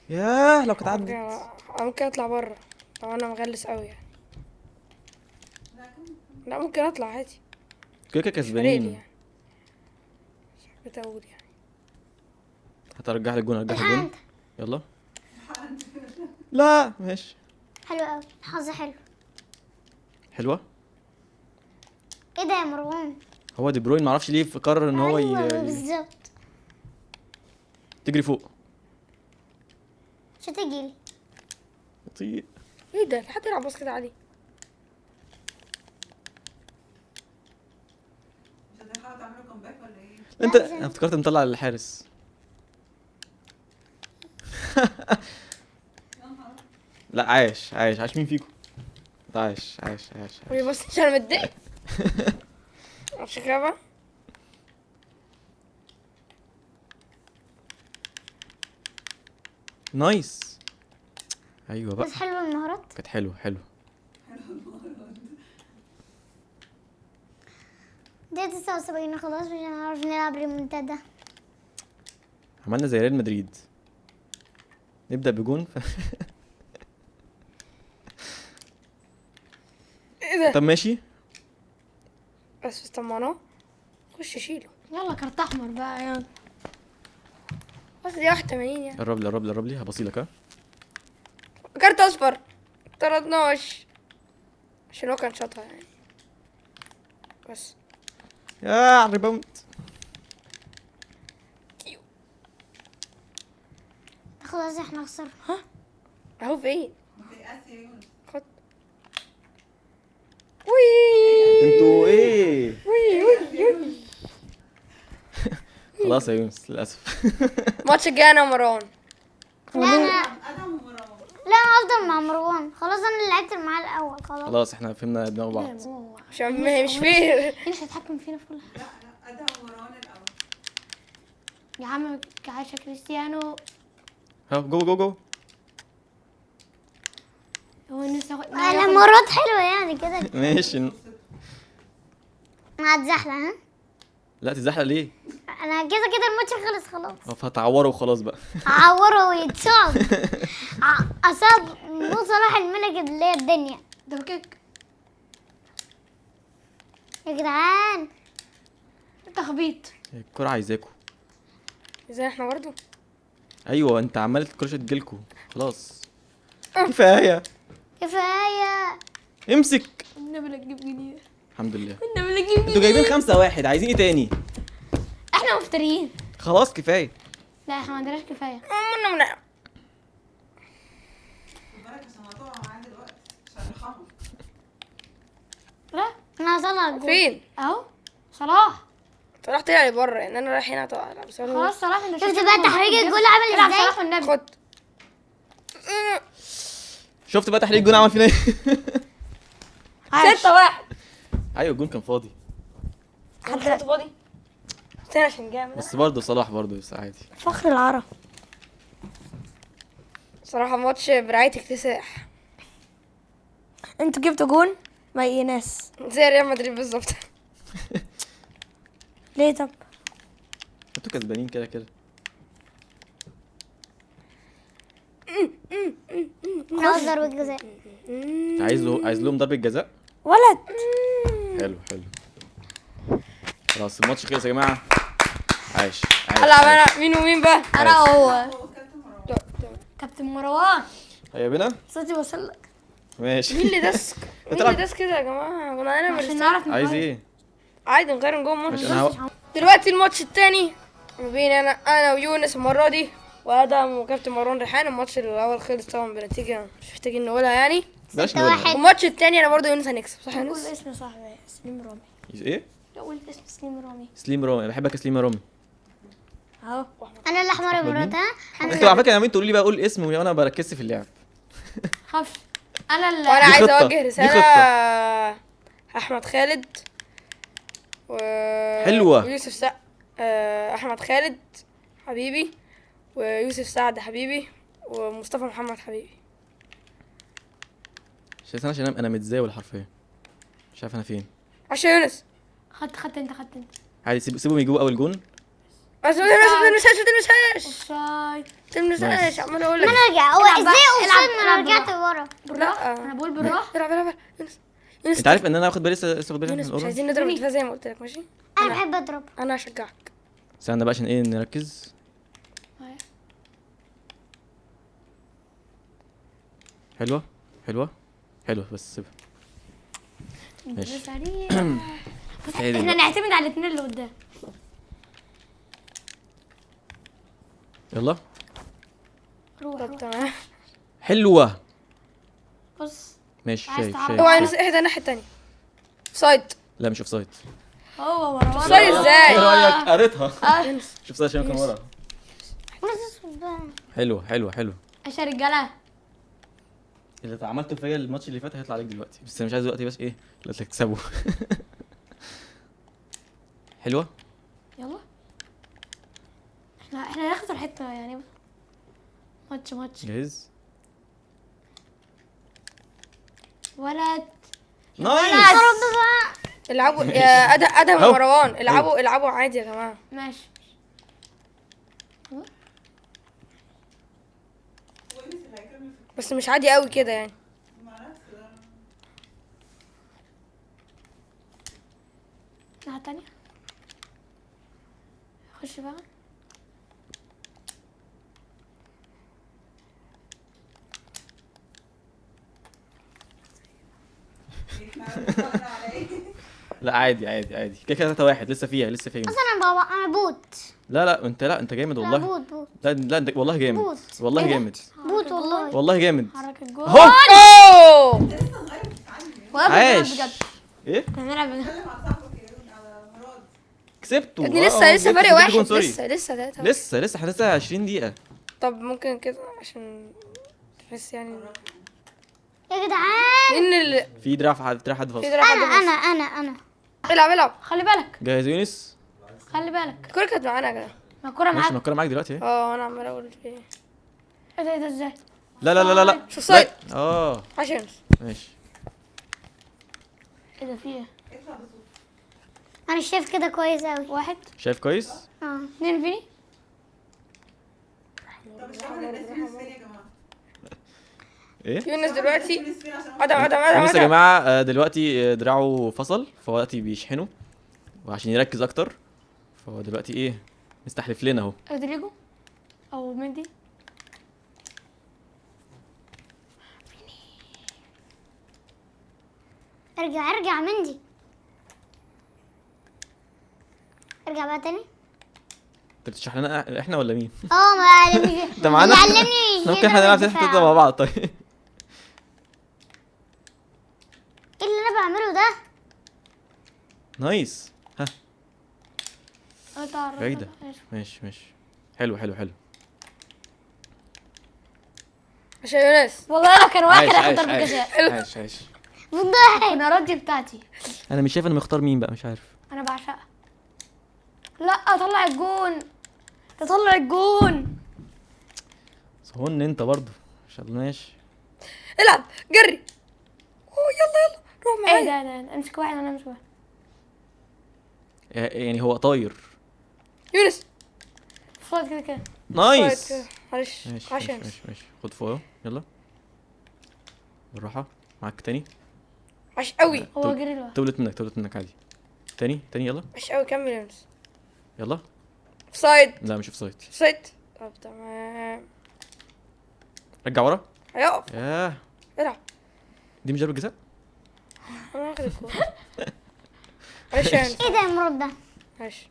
ياه لو كانت عدت. ممكن اطلع بره لو انا مغلس قوي يعني. لا ممكن اطلع عادي. كده كده فريق كسبانين. يعني. بتقول يعني. هترجع لي الجون، ارجع لي الجون. انت يلا. لا ماشي. حلو قوي، حظ حلو. حلوه. ايه ده يا مروان؟ هو دي بروين معرفش ليه قرر ان هو ايوه بالظبط. تجري فوق. مش هتجيلي. بطيء. ايه ده؟ في حد يلعب باسكت عادي؟ مش هتلحقوا تعملوا كومباك ولا ايه؟ انت انا افتكرت مطلع الحارس. لا عايش عايش عايش، مين فيكم؟ عايش عايش عايش عايش. بص عشان متضايق. مش كده. نايس. ايوه بقى بس حلو المهارات. كانت حلوه حلوه. دي 79 خلاص، مش هنعرف نلعب ريمونتادا. عملنا زي ريال مدريد، نبدا بجون ايه ده؟ طب ماشي. بس طمناه. خش شيله. يلا كارت احمر بقى يلا. بس دي 81 يعني. قرب لي قرب لي قرب لي، هبصيلك ها. كارت اصفر. طردناش عشان هو كان شاطها يعني. بس يا ريباوند. خلاص احنا خسرنا. اهو فين؟ متيأس يا يونس. خد. وي انتوا ايه؟ وي وي. خلاص يا يونس للاسف. الماتش الجاي انا ومروان. لا انا ادم ومروان. لا انا افضل مع مروان. خلاص انا اللي لعبت معاه الاول. خلاص خلاص احنا فهمنا دماغ بعض. عشان ما هي مش فير. مش هتحكم فينا في كل حاجه. لا ادم ومروان الاول. يا عم عايشه كريستيانو. ها جو جو جو. هو لسه انا مرات حلوه يعني كده. ماشي. انا هتزحلق ها. لا تزحلق ليه؟ انا كده كده الماتش خلص خلاص. فهتعوره وخلاص بقى. هعوره ويتصاب. اصاب مو صلاح الملك اللي هي الدنيا. ده كيك يا جدعان تخبيط. الكرة عايزاكوا. زي احنا برضو. ايوه انت عمال كل شويه تجيلكوا. خلاص كفايه. كفايه. امسك. النبي لا تجيب جديد. الحمد لله. النبي لا تجيب انتوا جايبين 5-1، عايزين ايه تاني؟ احنا مفتريين. خلاص كفايه. لا احنا ما عندناش كفايه. منا خد بالك عشان هتقع معاه دلوقتي مش هنرحمه. لا انا هطلع الجول. فين؟ اهو صلاح. صلاح طلع لي بره يعني انا رايح هنا العب. خلاص صلاح انت شفت بقى تحريك الجول عامل العب ازاي؟ صلاح والنبي. خد. شفت بقى تحريك الجون عمل فينا ايه؟ 6-1. ايوه الجون كان فاضي. حد دلوقتي فاضي؟ استنى عشان جامد. بس برضه صلاح برضه بس عادي. فخر العرب. صراحة ماتش برعاية اكتساح. انتوا جبتوا جون ما ناس. زي ريال مدريد بالظبط. ليه طب؟ انتوا كسبانين كده كده. خلاص ضربة جزاء. انت عايز لهم ضربة جزاء؟ ولد. حلو حلو. خلاص الماتش خلص يا جماعة. عايش العب انا مين ومين بقى؟ انا هو هو كابتن مروان. كابتن مروان. هيا بينا. صوتي وصل لك ماشي. مين اللي داس؟ مين اللي داس كده يا جماعة؟ كنا انا عشان مرتاح. نعرف عايز نغير. ايه؟ عادي نغير جوه الماتش. ماشي انا دلوقتي الماتش التاني ما بين انا ويونس المرة دي وادم وكابتن مروان ريحان. الماتش الاول خلص طبعا بنتيجة مش محتاجين نقولها يعني. بلاش نقولها. والماتش التاني انا برضه يونس هنكسب صح يا قول يونس؟ اسم صاحبي سليم رامي. ايه؟ لا قول اسم سليم رامي. سليم رامي. انا بحبك يا سليم رامي. اهو انا اللي احمر أحمد مرات مين؟ ها. انتوا على فكرة عمالين تقولوا لي بقى اقول اسم وانا بركز في اللعب. خف. انا اللي وانا دي عايز خطة. اوجه دي رسالة خطة. احمد خالد و حلوة. ويوسف احمد خالد حبيبي ويوسف سعد حبيبي ومصطفى محمد حبيبي. عشان انا متزاول حرفيا. مش عارف انا فين. عشان يونس خدت انت عادي سيبهم يجيبوا اول جون. بس ما تلمسهاش اوفسايد. تلمسهاش عمال اقول لك. انا ارجع. هو العب بقى. ازاي اوصلنا؟ العب انا رجعت بالراحة. ورا. بالراحه. انا بقول بالراحه. العب يونس يونس انت عارف ان انا واخد بالي لسه واخد بالي من يونس مش الاورنج. عايزين نضرب الدفاع زي ما قلت لك، ماشي؟ انا بحب اضرب. انا هشجعك. استنى بقى عشان ايه نركز. حلوه حلوه حلوه بس سيبها. ماشي. سريع. هي دي احنا بقى. نعتمد على الاثنين اللي قدام. يلا روح طب روح. تمام. حلوه. بص ماشي عايز شايف تعرف. شايف اوعى شايف. يونس اهدى الناحيه التانيه. سايد. لا مش اوف سايد. هو مروان. سايد ازاي؟ رايك قريتها؟ يونس شوف سايد عشان كان ورا. بص بقى. حلوه حلوه حلوه. ايش يا رجاله؟ اللي عملته فيا الماتش اللي فات هيطلع عليك دلوقتي، بس انا مش عايز دلوقتي، بس ايه لا تكسبه. حلوه. يلا احنا نخسر حته يعني. ماتش جاهز. ولد. نايس. العبوا يا ادهم أهو. ومروان، العبوا عادي يا جماعه. ماشي. بس مش عادي قوي كده يعني. الناحية التانية. خش بقى. لا عادي عادي عادي، كده كده 3-1 لسه فيها يونس. اصلا انا بابا انا بوت. لا انت جامد لا والله. بوت لا انت والله جامد. بوت. والله إيه ده؟ جامد. بوت والله. والله جامد. حركة الجول. اهو. اوه عاش. بجد. ايه بنلعب بجد. كسبته. ابني لسه جبت فرق جون، واحد، سوري. لسه تلاتة. لسه احنا لسه 20 دقيقة. طب ممكن كده عشان تحس يعني يا جدعان مين اللي في دراع في حد في فاصل. دراع حد انا بس. العب خلي بالك جاهز يا يونس؟ خلي بالك. الكورة كانت معانا يا جدع. ما الكورة ماشي، معاك. ما الكورة معاك دلوقتي اهي. اه انا عمال اقول في ايه ده ازاي؟ لا شوف سايد. اه عشان ماشي. ايه ده في ايه؟ انا شايف كده كويس اوي. واحد شايف كويس؟ اه اتنين فيني. ايه؟ يونس دلوقتي ادم يونس يا جماعة دلوقتي دراعه فصل، فهو دلوقتي بيشحنه وعشان يركز اكتر، فهو دلوقتي ايه مستحلف لنا اهو. رودريجو او مندي. ارجع مندي. ارجع بقى تاني. انت بتشرح لنا احنا ولا مين؟ اه ما علمني. انت معانا؟ اللي علمني ممكن احنا نلعب تحت الدفاع. مع بعض طيب. ايه اللي انا بعمله ده؟ نايس. ها تعرف. بعيدة. ماشي حلو عشان يونس والله لو كان واحد عايش اخد عايش ضربة عايش جزاء. عايش. بتضحك. كنا ردي بتاعتي. انا مش شايف انا مختار مين بقى، مش عارف. انا بعشقها. لا طلع الجون. تطلع الجون. صهون انت برضو مش ماشي. العب جري. اوه يلا روح ايه معايا. ده امسك واحد انا امسك واحد. يعني هو طاير. يونس فوت كده. نايس. سايد كده. معلش ماشي عشان ماشي خد فوق اهو يلا بالراحة. معاك تاني. عش قوي هو جري له. تولت منك عادي. تاني يلا عش قوي. كمل يونس. يلا. سايد لا مش في سايت. سايد. طب تمام. رجع ورا. هيقف. ياه العب. دي مش ضربة جزاء. انا هاخد الكورة. معلش يا يونس. ايه ده يا مراد ده؟ معلش.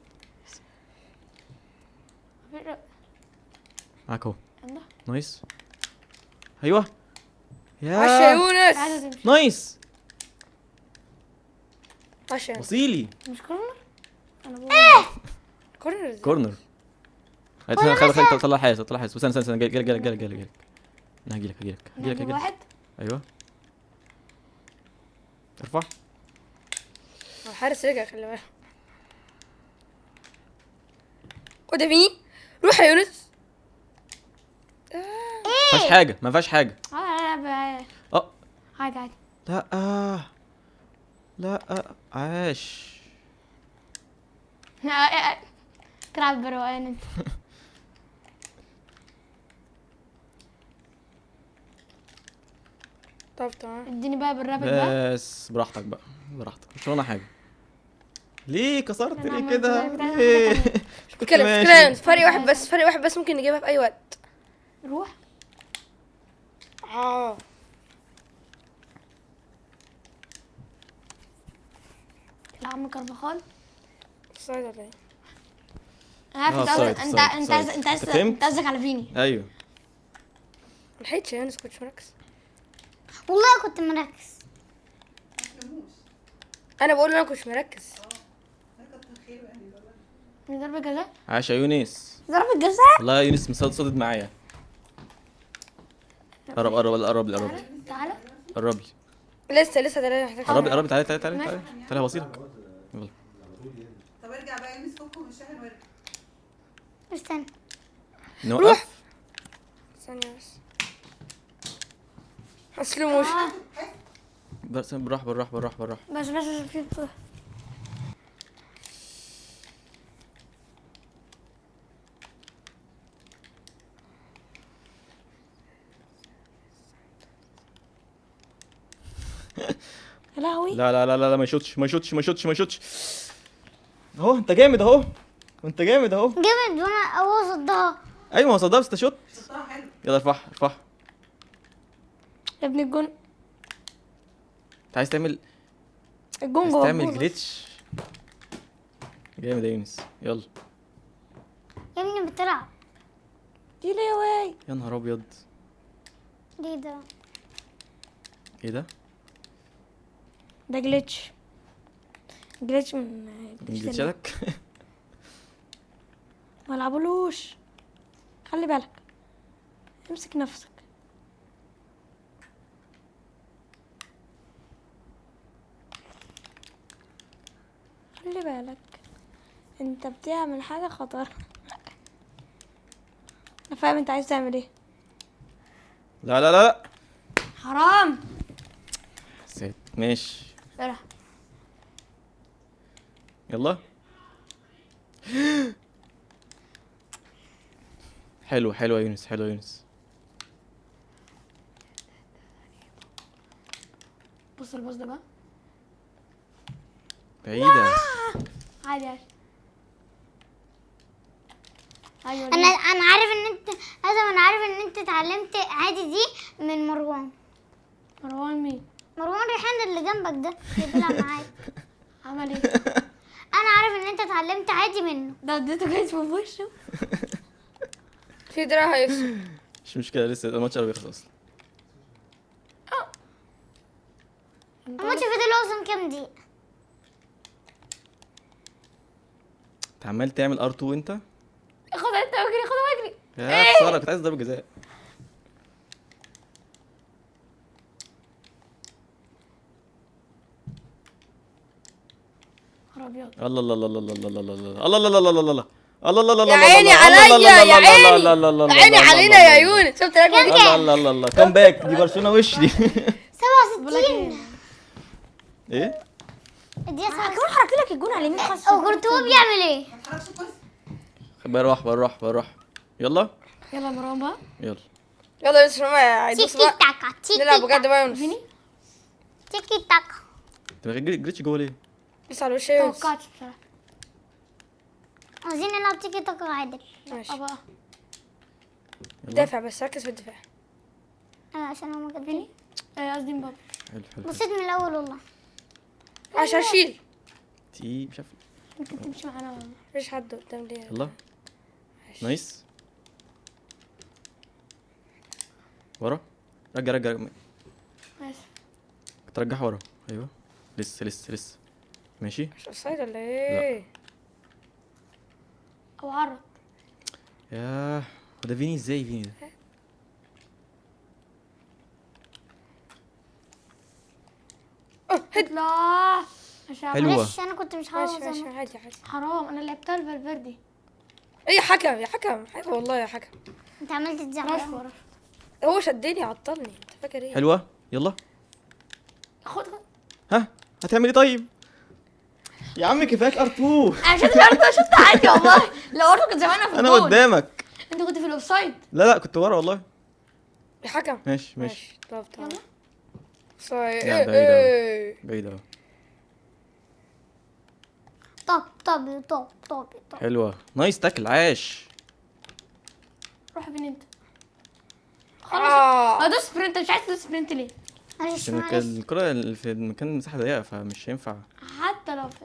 معاك اهو. يلا. نايس. ايوه. عش يا ياه يونس. عايزة تمشي. نايس. عش يا يونس. وصيلي. مش كورنر؟ انا بقول كورنر ازاي؟ كورنر. خلي طلع حارس استنى جالك. انا هجيلك. واحد. ايوه. ارفع. الحارس رجع خلي بالك. وده مين؟ روح يا يونس. ما فيهاش حاجة. اه عادي. لا عاش. تلعب بروقان انت. طب تمام. اديني بقى بالرابط بقى. بس براحتك بقى، براحتك، مش ورانا حاجه. ليه كسرت أنا ليه عملت كده زي بتاع ليه؟ حاجة تانية. كنت كده ماشي. كده فرق واحد بس، فرق واحد بس ممكن نجيبها في اي وقت. روح. اه يا عم كربخال. صايد ولا ايه؟ انا عارف انت سايد، قصدك، سايد، انت سايد. انت عايز فهمت؟ انت قصدك على فيني. ايوه ملحقتش يا يونس، كنتش مركز. والله كنت مركز. انا بقول انا كنتش مركز. ضربة جزاء. عاش يا يونس. ضربة جزاء. والله يا يونس صدد معايا. قرب قرب قرب لي، قرب لي، تعالى. قرب لي، لسه ده محتاج. قرب لي، قرب لي، تعالى تعالى تعالى تعالى تعالى هوصيلك. يلا. طب ارجع بقى يونس، فكه من الشاحن وارجع. استنى. نوقف. ثانية بس. سلو موشن. بس بالراحه بالراحه بالراحه بالراحه. بس في يا لهوي. لا لا لا لا لا، ما يشوتش ما يشوتش ما يشوتش ما يشوتش. اهو انت جامد اهو، انت جامد اهو. جامد وانا اهو صدها. ايوه ما هو صدقت بس شوت. شطها حلو. يلا ارفعها ارفعها. يا ابني الجون. انت عايز تعمل، الجون عايز جوه تعمل الجون. جليتش. جامد يا يونس، يلا. يا ابني بتلعب. دي ليه واي. يا نهار ابيض، ليه ده؟ ايه ده؟ ده جليتش. جليتش من جليتشاتك. ما لعبولوش. خلي بالك، امسك نفسك. خلي بالك، انت بتعمل حاجة خطر. انا فاهم انت عايز تعمل ايه. لا لا لا لا. حرام. حسيت ماشي. يلا. يلا. حلو حلو يا يونس، حلو يا يونس. بص الباص ده بقى. بعيدة. عادي عادي. ايوه انا عارف ان انت لازم، انا عارف ان انت اتعلمت عادي دي من مروان. مروان مين؟ مروان ريحان اللي جنبك ده اللي بيلعب معاك. عمل ايه؟ انا عارف ان انت اتعلمت عادي منه. ده اديته جايز في وشه. في دراع هيفصل. مش مشكلة، لسه الماتش قرب يخلص اصلا. الماتش فضل اصلا كام دقيقة؟ انت عمال تعمل ار2 انت؟ خد انت واجري، خد واجري. يا خسارة، كنت عايز ضربة جزاء. نهار ابيض. الله الله الله الله الله الله الله الله الله الله الله الله الله الله الله. يا عيني عليا، يا عيني يا عيني علينا يا يونس. شفت الرجل دي؟ الله الله الله الله. كم باك دي برشلونة وش دي. 67. ايه؟ الدقيقة كمان 67. حركت لك الجون على اليمين خالص. هو كورتوا بيعمل ايه؟ ما تحركش الكرسي. بالراحة بالراحة بالراحة. يلا يلا يا مروان بقى. يلا. يلا يا يونس معايا. تيكي تاكا تيكي نلعب بجد تاكا بقى يا يونس. فيني. تيكي تاكا. انت ما جريتش جوه ليه؟ بس على وش يا يونس. توقعت بصراحة. عايزين نلعب تيكي تاكا عادل. ماشي. بقى. دافع بس، ركز في الدفاع. انا عشان هما فيني. كاتبين. قصدي مبابي. حلو حلو. بصيت من الاول والله. عشان اشيل. تي مش عارف. ممكن تمشي معانا. مفيش حد قدام ليه. يلا. نايس. ورا. رجع رجع. ماشي. كنت رجعها ورا. ايوه. لسه لسه لسه. ماشي. مش اوفسايد ولا ايه؟ او عرض. ياه، وده فيني ازاي فيني ده؟ لا مش عارف. حلوة. معلش انا كنت مش ماشي عاوزة. ماشي، عادي عادي. حرام، انا لعبتها الفالفيردي. ايه يا حكم يا حكم، حلو والله يا حكم. انت عملت رش تزعل. ورش. هو شدني عطلني، انت فاكر ايه؟ حلوة. يلا. خد. ها هتعمل ايه طيب؟ يا عم كفاك ار2. انا شفت الارض، شفت عادي والله. لو ارض كنت زمانها في انا الجون. قدامك. انت كنت في الاوفسايد. لا لا كنت ورا والله. يا حكم. ماشي ماشي. طب تمام. صحيح. لا، بعيد اهو. طب حلوة، نايس تاكل، عاش. روح فين انت؟ اه ادوس سبرنت، مش عايز تدوس سبرنت ليه؟ معلش عشان معلش. الكرة اللي في المكان مساحة ضيقة فمش هينفع. حتى لو في.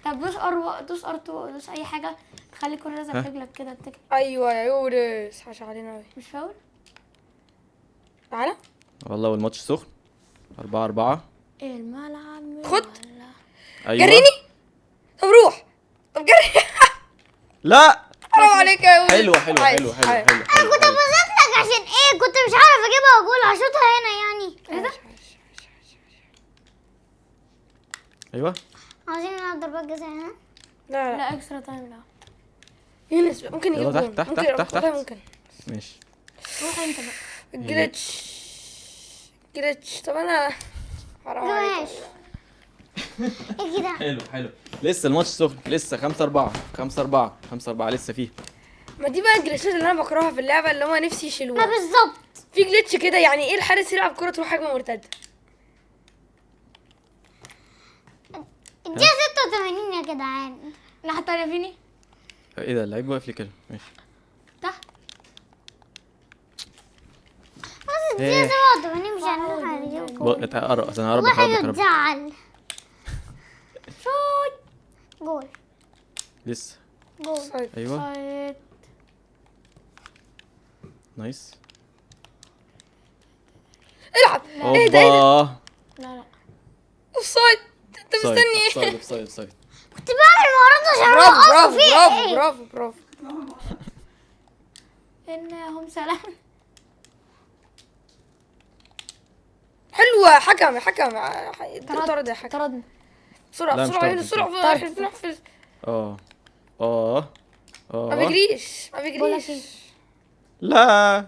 طب دوس ار، دوس ار2، دوس اي حاجه تخلي الكره لازقه ها؟ في رجلك كده اتكل. ايوه يا يونس، حاش علينا اوي. مش فاول. تعالى والله والماتش سخن. 4-4. الملعب خد. ايوه. جريني. طب روح، طب جري. لا، حرام عليك يا يونس. حلوة حلوة عايش، حلوة حلوة عايش. حلوة انا كنت حلوة. ببصت لك عشان ايه؟ كنت مش عارف اجيبها واقول هشوطها هنا يعني. ايه ده؟ ايوه. عاوزين نلعب ضربات جزاء هنا. لا لا لا اكسترا تايم لا. يونس ممكن يجيب يلا جون. تحت، ممكن تحت، تحت، والله تحت. ممكن. ماشي. روح انت بقى. جلتش طب انا حرام عليك. جواش. ايه كده؟ حلو. لسه الماتش سخن، لسه 5-4 5-4 5-4 لسه فيه. ما دي بقى الجلitchات اللي انا بكرهها في اللعبه، اللي هما نفسي ما يشيلوها. بالظبط. في جلitch كده، يعني ايه الحارس يلعب كرة تروح هجمه مرتده؟ اديها 86 يا جدعان. لا حتى انا فيني ايه ده، اللعيب واقف لي كده. ماشي. تحت. بس إيه. اديها 87 مش هنروح عليكم. اتقرب، انا هقرب والله حاجة لك. تزعل. شوت. جول. لسه. جول. ايوه، سايد. نايس. العب. ايه ده اوبا. لا اوف سايد. انت مستني ايه؟ سايد سايد سايد. كنت بعمل مهارات عشان برافو اوقفه فيه. برافو برافو. انهم سلام. حلوه. حكم طرد يا حكم. طردني. بسرعه لا، مش بسرعه طرد، يونس، مش بسرعه طرد. نحفز. اه ما بيجريش ما بيجريش. لا.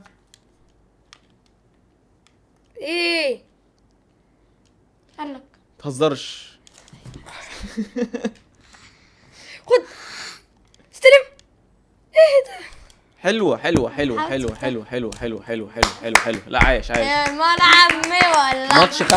ايه قال لك تهزرش. خد استلم. ايه ده؟ حلوة. لا، عايش. الملعب مولع. ماتش 5-4.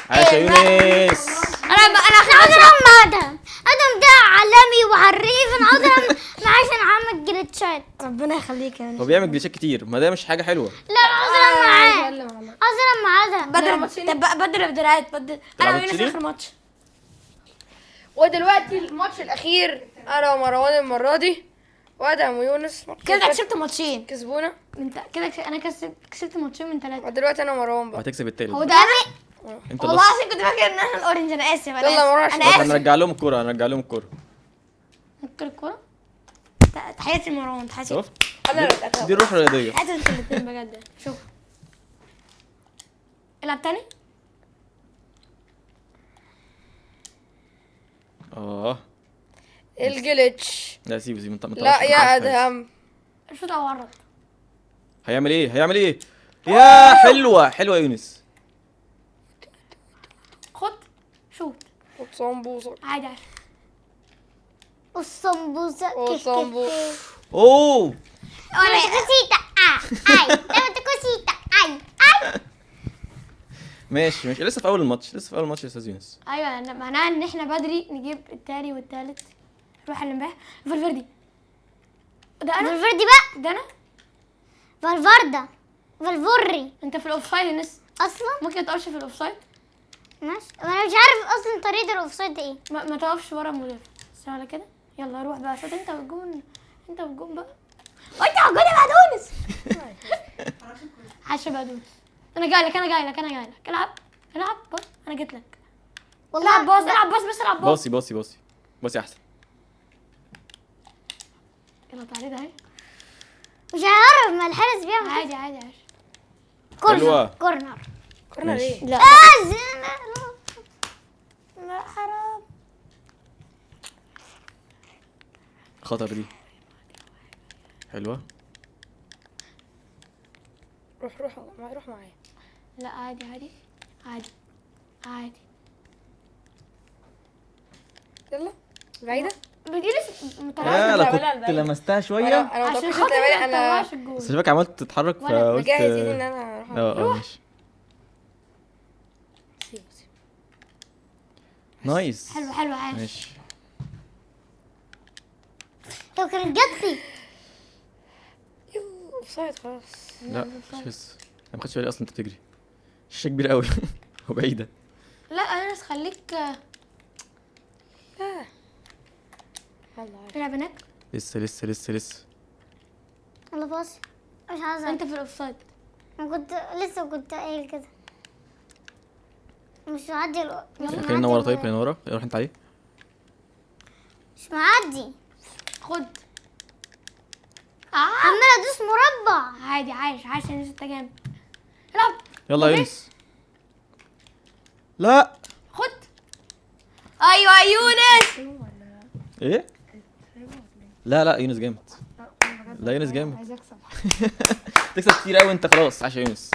عاش يا يونس. انا عاوز العب مع ادم ده عالمي وحريف. انا عاوز العب معاه عشان عامل جليتشات. ربنا يخليك يا هو بيعمل جليتشات كتير، ما ده مش حاجة حلوة. لا انا عاوز العب معاه. عاوز العب مع ادم. بدل بدرات بدل. انا تلعبوا ويونس تشيلي؟ اخر ماتش. ودلوقتي الماتش الاخير، انا ومروان المره دي وادم ويونس. كده كسبت ماتشين. كسبونا. كده انا كسبت ماتشين من 3. ودلوقتي انا ومروان بقى. وهتكسب التالت. هو ده انا. انت والله بس. العظيم كنت فاكر ان احنا الاورنج. انا اسف انا يلا مروان اسف. عشان انا بس اسف. هنرجع لهم الكورة. نكر الكورة. تحياتي لمروان، تحياتي. شفت؟ انا رجعتها. دي الروح الرياضية. تحياتي انتوا الاثنين بجد. شوف. العب تاني. الجليتش. لا، سيبه انت لا يا ادهم. شوط او عرض. هيعمل ايه؟ يا حلوة يا يونس. خد. شوت. وصنبوصة. عادي عادي. والصنبوزة. وصنبوصة. اوه. انا كوسيتا. اي انت كوسيتا. اي. ماشي لسه في اول الماتش يا استاذ يونس. ايوه معناها ان احنا بدري نجيب التاني والتالت. روح اللي امبارح فالفيردي. ده انا. فالفيردي بقى. ده انا. فالفوري انت في الاوفسايد يا ناس. اصلا. ممكن تقفش في الاوفسايد. ماشي. انا مش عارف اصلا طريقة الاوفسايد ايه. ما تقفش ورا المدافع. سهله كده. يلا روح بقى شوط انت والجون بقى. وانت والجون يا بقدونس. عاش يا بقدونس. انا جاي لك العب بص. انا جيت لك. والله العب باص بس العب باص. باصي احسن. يلا تعالي ده اهي. مش هعرف ما الحارس بيعمل كده. عادي. حلوة. كورنر. كورنر ايه؟ لا زين. لا حرام. خطر دي. حلوة. روح معايا. لا عادي. يلا بعيدة. بتجيلي يا لا لا، كنت لا. لمستها شويه انا عشان متوقعش خاطر تعملي ما انا تطلعش الجول. بس شبك عملت تتحرك وأنا فقلت مجهز ايدي ان انا اروح ماشي سيبه. نايس حلو حلو عاش. ماشي. لو كانت جات لي اوفسايد خلاص. لا مش لسه، انا ما خدتش بالي اصلا انت بتجري، الشاشه كبيره قوي وبعيده. لا انس خليك يلا عادي. تلعب هناك. لسه يلا باص. مش عايزة. انت في الاوفسايد. أنا كنت قايل كده. مش معدي خلينا ورا. طيب خلينا ورا، روح انت عليه. مش معدي. خد. عمالة ادوس مربع. عادي عايش عايش يا انس انت جامد. العب. يلا يا يونس. لا خد. ايوه يا يونس. ايه؟ لا يونس جامد. لا يونس جامد. عايز اكسب. تكسب كتير قوي انت خلاص. عاش يا يونس.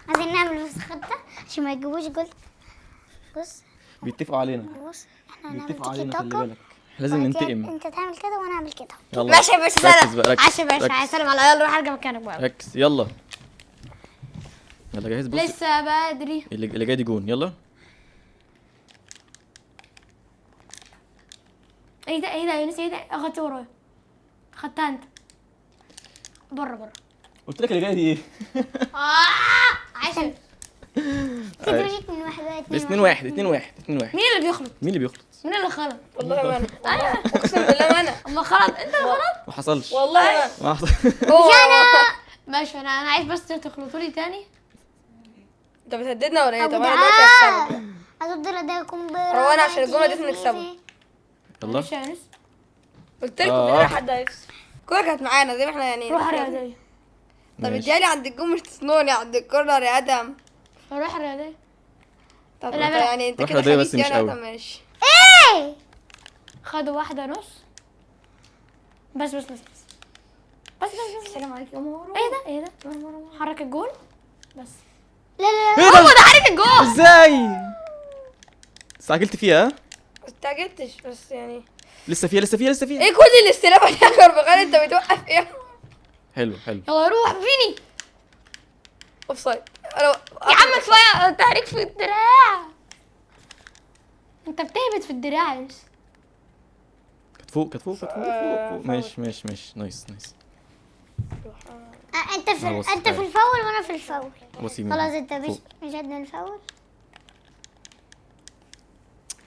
عايزين نعمل بس خطة عشان ما يجيبوش جول. بص بيتفقوا علينا، بص احنا هنعمل بيتفقوا تيكي علينا، خلي تاكا. بالك لازم وبعد كده ننتقم. انت تعمل كده وانا اعمل كده. يلا ماشي يا باشا. ركز بقى، ركز عاش يا باشا. ركز. عايز اسلم على يلا روح ارجع مكانك بقى. ركز يلا جاهز. بص لسه بدري. اللي جاي دي جون. يلا ايه ده يا يونس ايه ده؟ اخدت ورايا. خدتها انت. بره. قلت لك اللي جاي دي ايه. عايش. كده مشيت من واحد بقى 2-1. مين اللي بيخلط؟ مين اللي بيخلط؟ مين اللي خلط؟ والله ما انا اقسم بالله ما انا اما خلط انت اللي خلط. ما حصلش. والله ما انا ما حصل. هو ماشي انا عايز بس تخلطوا لي تاني. انت بتهددنا ولا ايه؟ طب ابو انا دلوقتي هكسبك. دعاء هتفضل ده قنبله. روان عشان الجملة دي نكسبها. يلا معلش يا يونس. قلت لكم كده حد هيكسب. الكورة كانت معانا زي ما احنا يعني. روح رياضية. طب ماشي. اديها لي عند الجون مش تسنوني عند الكورنر يا ادم. روح رياضية. طب لا، انت لا. يعني انت روح كده رياضية بس خبيث مش يعني. قوي. طب ماشي. ايه خدوا واحدة نص. بس السلام عليكم يا مروان. ايه ده حرك الجول بس. لا لا ايه ده؟ هو ده حرك الجول. ازاي؟ استعجلت فيها ها؟ ما استعجلتش بس يعني. لسه فيها ايه كل الاستلامة دي يا كربغال؟ انت بتوقف ايه؟ حلو يلا روح فيني اوفسايد. انا يا عم كفايه تحريك في الدراع. انت بتهبط في الدراع يا يونس. كانت فوق. ماشي نايس. انت في بص، انت في تعال. الفاول وانا في الفاول. بص يمين. خلاص انت فوق. مش قد من الفاول.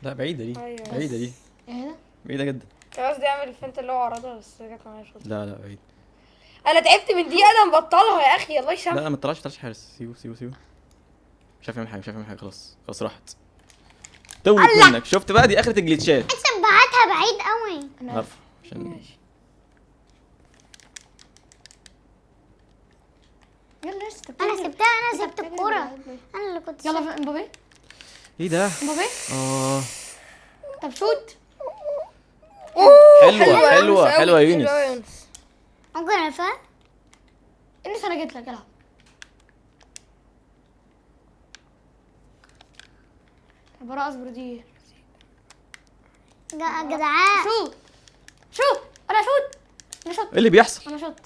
لا بعيدة دي. أيوة. بعيدة دي. ايه ده؟ بعيدة جدا. كان قصدي اعمل الفنت اللي هو عرضها بس جت معايا شوط. لا بعيد. انا تعبت من دي. انا مبطلها يا اخي. الله لا يسامحك. ما تطلعش حارس. سيبه مش عارف يعمل حاجة خلاص راحت. توت منك. شفت بقى دي اخرة الجليتشات. انت بعتها بعيد قوي. عارف عشان يلا يا اسطى. انا سبتها. انا سبت الكوره. انا اللي كنت يلا في امبابي. ايه ده؟ امبابي. طب شوت. حلوة يا يونس. ممكن افهم. انس انا جيت لك العب. براء اصبر دي. جدعان. شوت انا شوت. ايه اللي بيحصل؟ انا شوت.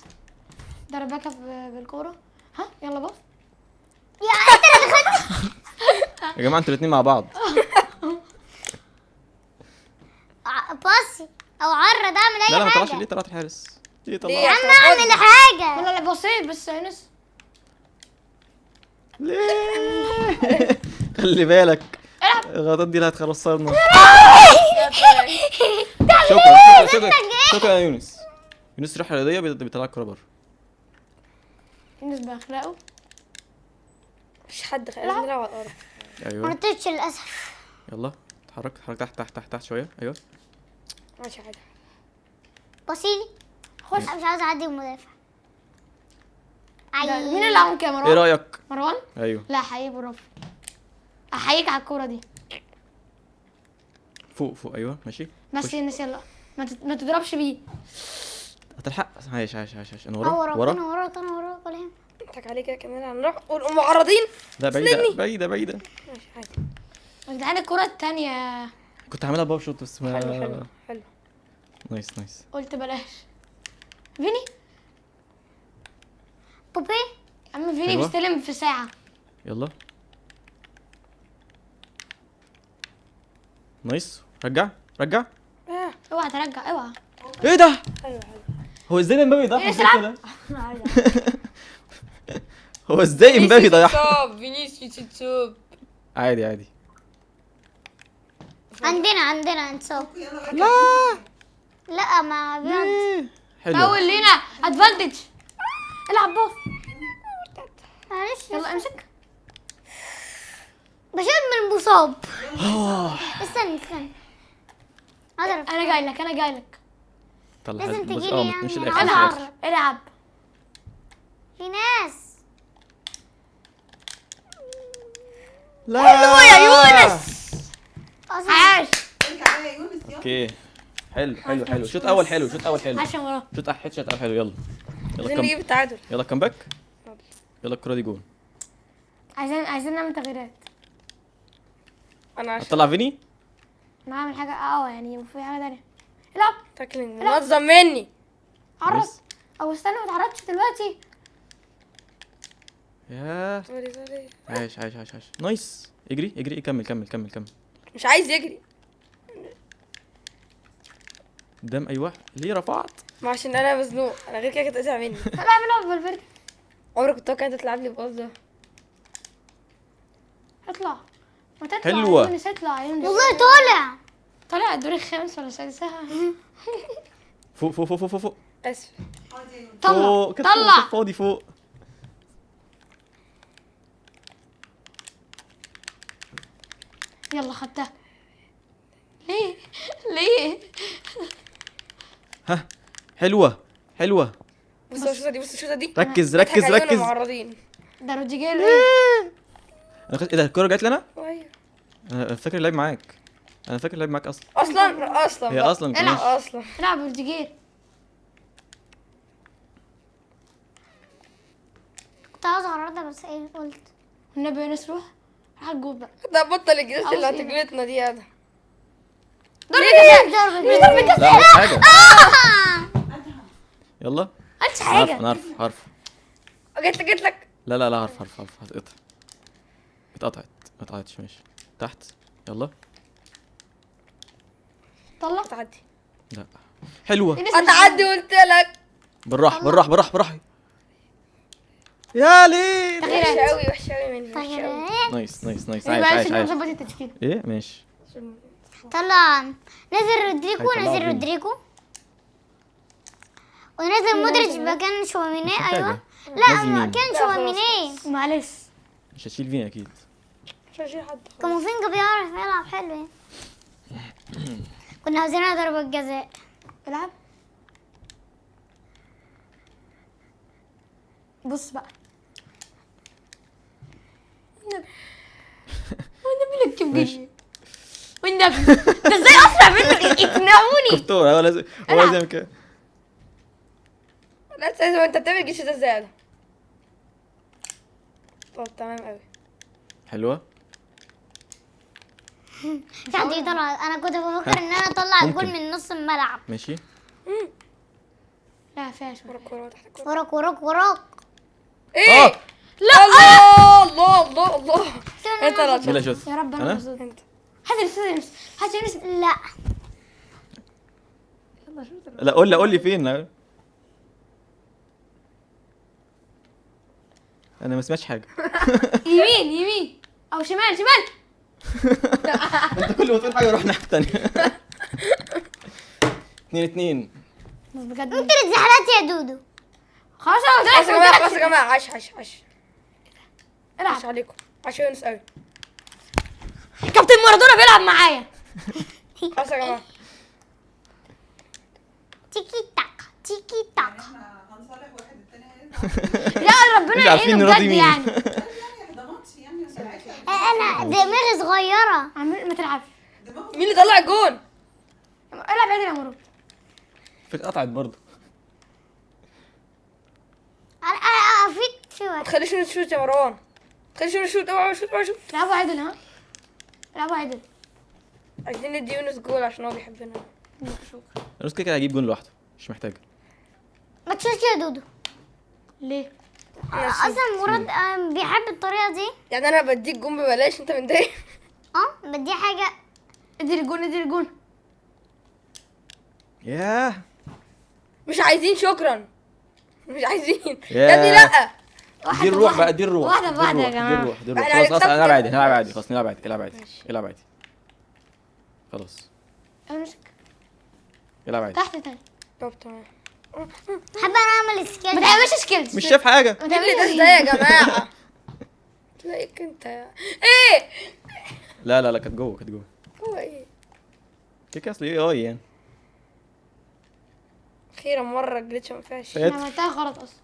ضربك بالكوره. ها يلا باص. يا جماعة انتوا الاتنين مع بعض. باصي او عرض اعمل اي لا ما حاجه. طلعش. ليه طلعت الحارس؟ ليه ليه؟ طلعت؟ يا عم اعمل حاجه. لا بصيت بس يا يونس. ليه؟ خلي بالك الغلطات دي اللي هتخسرنا. شكرا يا يونس. روح رياضية بيطلع الكورة بره. يونس باخلاقه. مفيش حد خلينا نلعب على الارض. ما ايوه نطيتش للاسف. يلا اتحرك تحت شوية. ايوه ماشي عادي. بصيلي. خش. انا مش عايزه اعدي المدافع. مين اللي عمل كده؟ ايه مروان. رأيك؟ مروان. ايوه لا حقيقي برافو. احييك على الكوره دي. فوق ايوه ماشي. بس يونس يلا ما تضربش بيه. هتلحق. عايش انا انا ورا وراك ولا يهمك. انتك عليه كده كمان هنروح معرضين. لا بعيدة ماشي عادي. يا جدعان الكوره التانية. كنت هعملها باور شوت بس ما حلو. نايس نايس. قلت بلاش. فيني بوبي. عم فيني أيوة. بيستلم في ساعة. يلا نايس. رجع رجع. اوعى ترجع اوعى. ايه ده؟ حلو. هو ازاي امبابي ضيعها إيه، زي كده؟ هو ازاي امبابي ضيعها؟ صاب فينيسيوس يتصاب. عادي عادي. عندنا انصاف. لا لا ما بيض. حلو. فاول لينا ادفانتج. العب باص. معلش يلا امسك. بشد من المصاب. استني اضرب. انا جاي لك. طلع لازم بص، تجيلي ما يعني. تمشي أنا الاخر. عايزة مش الآخر. العب. في ناس. لا يا يونس. عاش. ارجع بقى يا يونس يلا. اوكي حلو. شوط اول حلو. عاش يا مراد. شوط اول حلو. يلا عايزين نجيب التعادل. يلا كم باك. يلا الكرة دي جول. عايزين نعمل تغييرات. انا عشان هتطلع فيني. نعمل حاجة يعني في حاجة تانية. العب. تاكلينج منظم مني. عرض. نايس. او استنى ما تعرضش دلوقتي. يا سوري. عايش نايس. اجري كمل. مش عايز يجري. قدام ايوه. ليه رفعت؟ ما عشان انا مزنوق، انا غير كده كانت اتقطع مني. العب بالفرد. عمرك كنت متوقع انت تلعب لي باص ده؟ اطلع. ما تطلع. حلوة. يا يونس اطلع يا يونس. والله طالع. الدور الخامس ولا السادس. فوق. اسف. طلع. كانت فاضي فوق. يلا خدتها. ليه؟ ها حلوة. بص الشوطه دي. ركز بضحك عليهم ركز. المعرضين. ده روديجير ايه؟ انا ايه ده؟ الكرة جات لي انا؟ أيوة. انا فاكر لعب معاك. اصلا. اصلا هي بقى. اصلا العب. ماشي. اصلا العب روديجير. كنت عاوز اعرضها بس ايه قلت. النبي يونس روح على الجول بقى. ده بطل الجلسه اللي عاوز إيه؟ هتجلطنا دي هذا. ضربة جزاء. لا مش حاجة. يلا. قالش حاجة. انا عارف. جيت لك. لا عارف هتقطع. اتقطعت. ما اتقطعتش ماشي. تحت. يلا. طلع. تعدي. لا حلوة. هتعدي قلت لك. بالراحة. يا ليه. وحشه قوي مني. وحشه قوي. نايس. يبقى عايش عشان نظبط التشكيل. ايه ماشي. طلع. نزل رودريجو. هيطلعوا ونزل مودريتش مكان شواميني. مش محتاجة. ايوه. لا نازل مين؟ مكان شواميني. معلش. مش هتشيل فيني اكيد. مش هشيل حد. كامافينجا بيعرف يلعب حلو يعني. كنا عاوزينها ضربة جزاء. العب. بص بقى. والنبي لك ماشي. كبير. والنبي ده ازاي اسرع منه؟ اقنعوني. كفتور. هو لازم كده. لا تسأل انت بتعمل الجيش ده ازاي ده؟ طب تمام قوي. حلوة. في حد يطلع. انا كنت بفكر ان انا اطلع الجول ممكن. من نص الملعب. ماشي. لا فيها شوية. كورة تحت الكورة. وراك. ايه؟ اه لا الله انت لا مين اللي شوت؟ يا رب انا انا. مبسوط. انت هات يونس. لا لا قول لي فين. لا. انا ما سمعتش حاجة. يمين او شمال. انت كل ما تقول حاجة روح ناحية تانية. 2-2. بس بجد. انت اللي اتزحلقت يا دودو. خلاص انا خلاص يا جماعة خلاص يا جماعة عاش العب. عليكم. عاش يا يونس قوي. كابتن مارادونا بيلعب معايا. خلاص يا جماعة. تيكي تاك. احنا هنصالح واحد التاني هيزعل. لا ربنا مش عارفين يعينه نراضي بجد مين. يعني. ده ماتش يعني ساعتها. انا دماغي صغيرة. ما تلعبش. مين اللي طلع الجون؟ العب عادل يا مراد. اتقطعت برضه. انا افيد ما شوية. تخليش نشوت يا مروان. ما تخليش نشوت. اوعى شوت. العبوا عادل ها. العبوا عادل. عايزين ندي يونس جول عشان هو بيحبنا. شكرا. يونس كده كده هيجيب جون لوحده، مش محتاج. ما تشيلش يا دودو. ليه؟ اصلا مراد بيحب الطريقه دي. يعني انا بديك جون ببلاش انت متضايق؟ بدي حاجه. ادي الجون ادي الجون. ياه مش عايزين شكرا، مش عايزين ياه. يا ابني لا. دي الروح بقى، دي الروح، واحدة دي بواحدة يا الروح، جماعة. دي الروح، دي الروح. احنا خلاص خلاص هنكسب نلعب عادي، كده. نلعب عادي، خلاص نلعب عادي، العب عادي، العب عادي. خلاص امسك العب عادي. تحت تاني. طب تمام. حابه انا اعمل سكيل. ما تعملش سكيلز. مش شايف حاجه. ما مين اللي تعملش ده يا جماعه؟ تلاقيك انت ايه؟ لا لا لا، كانت جوه، كانت جوه. هو ايه؟ كده اصل اي يعني. اخيرا مره الجليتش ما فيهاش. انا عملتها غلط اصلا.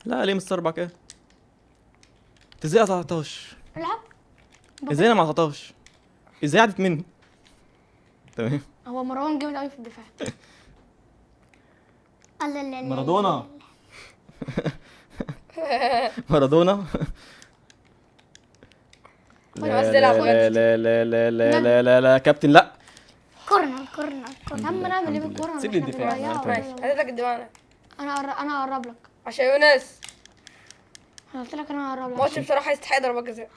لا ليه مستربع كده؟ انت ازاي ما قطعتهاش؟ العب. ازاي انا ما قطعتهاش؟ ازاي عدت مني؟ تمام. هو مروان جامد قوي في الدفاع. الله لا لا. مارادونا. مارادونا. لا بس لا العب لا لا لا لا لا لا لا لا كابتن لا. كورنر كورنر كورنر. يا عم نعمل ايه الحمد بالكوره؟ لله. سيب لي إحنا الدفاع. بنضيعها أنت ولا ماشي. إيه؟ هاتلك الدماغ انا هقرب لك. عشان يونس انا قلت لك انا هقرب ماتش لك. بصراحه يستحق ضربات جزاء.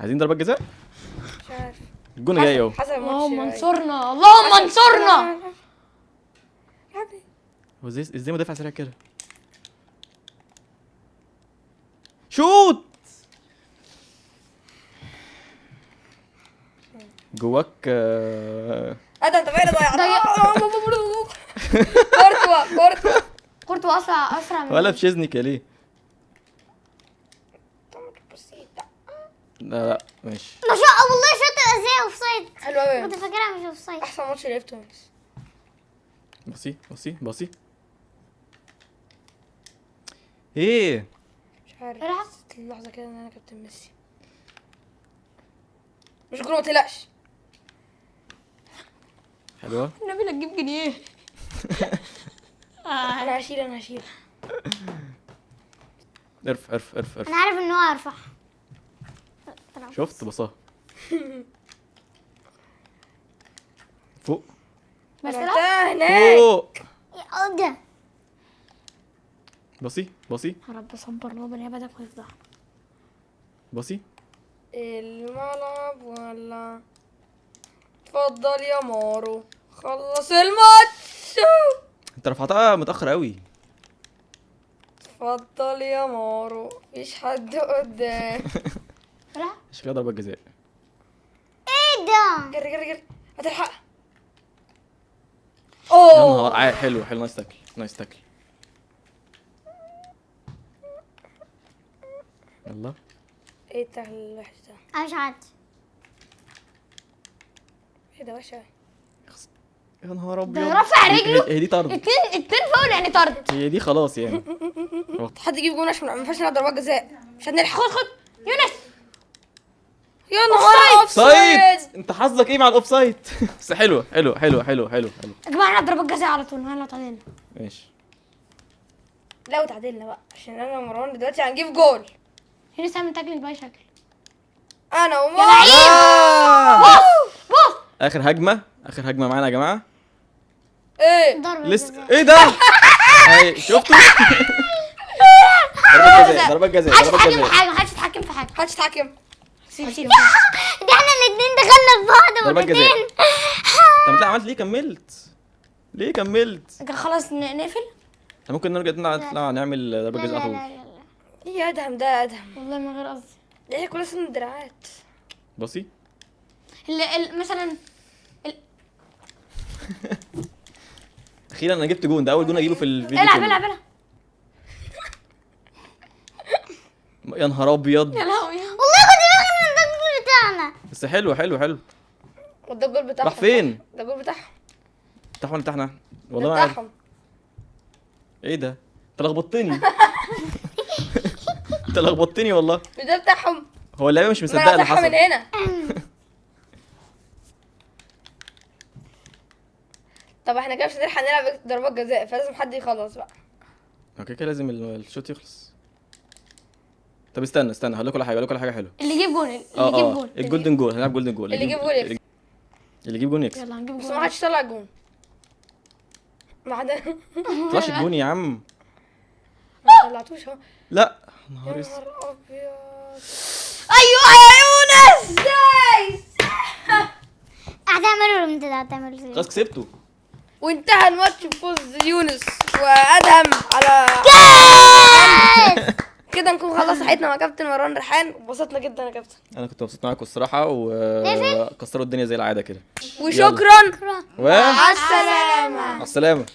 عايزين ضربات جزاء؟ مش عارف. الجون جاي اهو. حسب اللهم الماتش. انصرنا اللهم انصرنا. يا ابني هو ازاي مدافع سريع كده؟ شوت. جواك ادم انت فين ضيع ضيع. كورتوا كورته اسرع من ولا بشيزنيك يا ليه؟ بسيطة. لا لا ماشي. ما شاء الله والله شاطر ازاي اوف سايد. حلو قوي. كنت فاكرها مش اوف سايد. احسن ماتش لعبته يونس. بصي بصي بصي. ايه مش عارف. العب. حسيت اللحظه كده ان انا كابتن ميسي. مش جول ما تقلقش. حلوه. النبي لا تجيب جنيه. انا هشيل. ارف انا عارف ان هو هيرفعها. شفت بصاه فوق بس انا العب. تاه هناك. فوق. يا ده. بصي بصي يا رب صبرنا بني بدك ويفضح. بصي. الملعب ولا اتفضل يا مارو خلص الماتش. انت رفعتها متاخر قوي. اتفضل يا مارو مفيش حد قدام. العب. مش كده ضربة جزاء. ايه ده؟ جري هتلحق. يا اوه نهار حلو نايس تاكل. يلا. ايه التاكل الوحش ده؟ انا مش عارف. ايه ده وحش اوي. يا نهار ابيض. ده رفع رجله. هي دي طرد. اتنين فاول يعني طرد. هي دي خلاص يعني. حد يجيب جون عشان ما ينفعش نلعب ضربات جزاء. مش هنلحق. خد يونس. يا نهار اوف سايد. انت حظك ايه مع الاوف سايد؟ بس حلوه. يا جماعه نلعب ضربات جزاء على طول. هنلعب تعادلنا. ماشي. لو تعادلنا بقى عشان انا ومروان دلوقتي هنجيب جول. يونس اعمل تاكلينج باي شكل. انا ومروان. بص اخر هجمه معانا يا جماعه. ايه ضربة لسه جزاء. ايه ده؟ اهي شفتوا؟ ضربات جزاء. محدش يتحكم في حاجه. محدش يتحكم. سيب ده احنا الاتنين دخلنا في بعض ضربات جزاء. مرتين. طب لا عملت ليه كملت؟ خلاص نقفل. احنا ممكن نرجع نطلع نعمل ضربات لا جزاء لا طول. لا لا. ايه يا ادهم ده يا ادهم. والله من غير قصدي. ده هي كلها سن الدراعات. بصي. مثلا اخيرا انا جبت جون، ده اول جون اجيبه في الفيديو العب كله. العب. يا نهار ابيض. يا لهوي. والله كنت فاكر ان ده الجول بتاعنا. بس حلو. وده الجول بتاعهم. راح فين؟ ده الجول بتاعهم. بتاعهم ولا بتاعنا؟ ده والله ما عارف. بتاعهم. ايه ده؟ انت لخبطتني والله. ده بتاعهم. هو اللعيبه مش ما مصدقه انا اللي بتاعها من حصل. هنا. طب احنا كده مش هنلحق نلعب ضربات جزاء فلازم حد يخلص بقى. اوكي كده لازم الشوط يخلص. طب استنى هقول لكم على حاجه حلوه. اللي يجيب جول. اللي يجيب جول. الجولدن جول هنلعب جولدن جول. اللي يجيب جول يكسب. اللي يجيب جون يكسب. يلا هنجيب بس جول. ما حدش طلع جون ما حدا ما طلعش الجون يا عم. ما طلعتوش اهو. لا يا نهار اسود. نهار ابيض. ايوه يا يونس ازاي؟ هتعملوا ريمونتادا، هتعملوا ازاي؟ خلاص كسبته. وانتهى الماتش بفوز يونس وادهم على كده. نكون خلصنا حياتنا مع كابتن مروان ريحان، وانبسطنا جدا يا كابتن، انا كنت مبسوط معاكم الصراحه، وكسروا الدنيا زي العاده كده. وشكرا. مع مع السلامه. السلامه.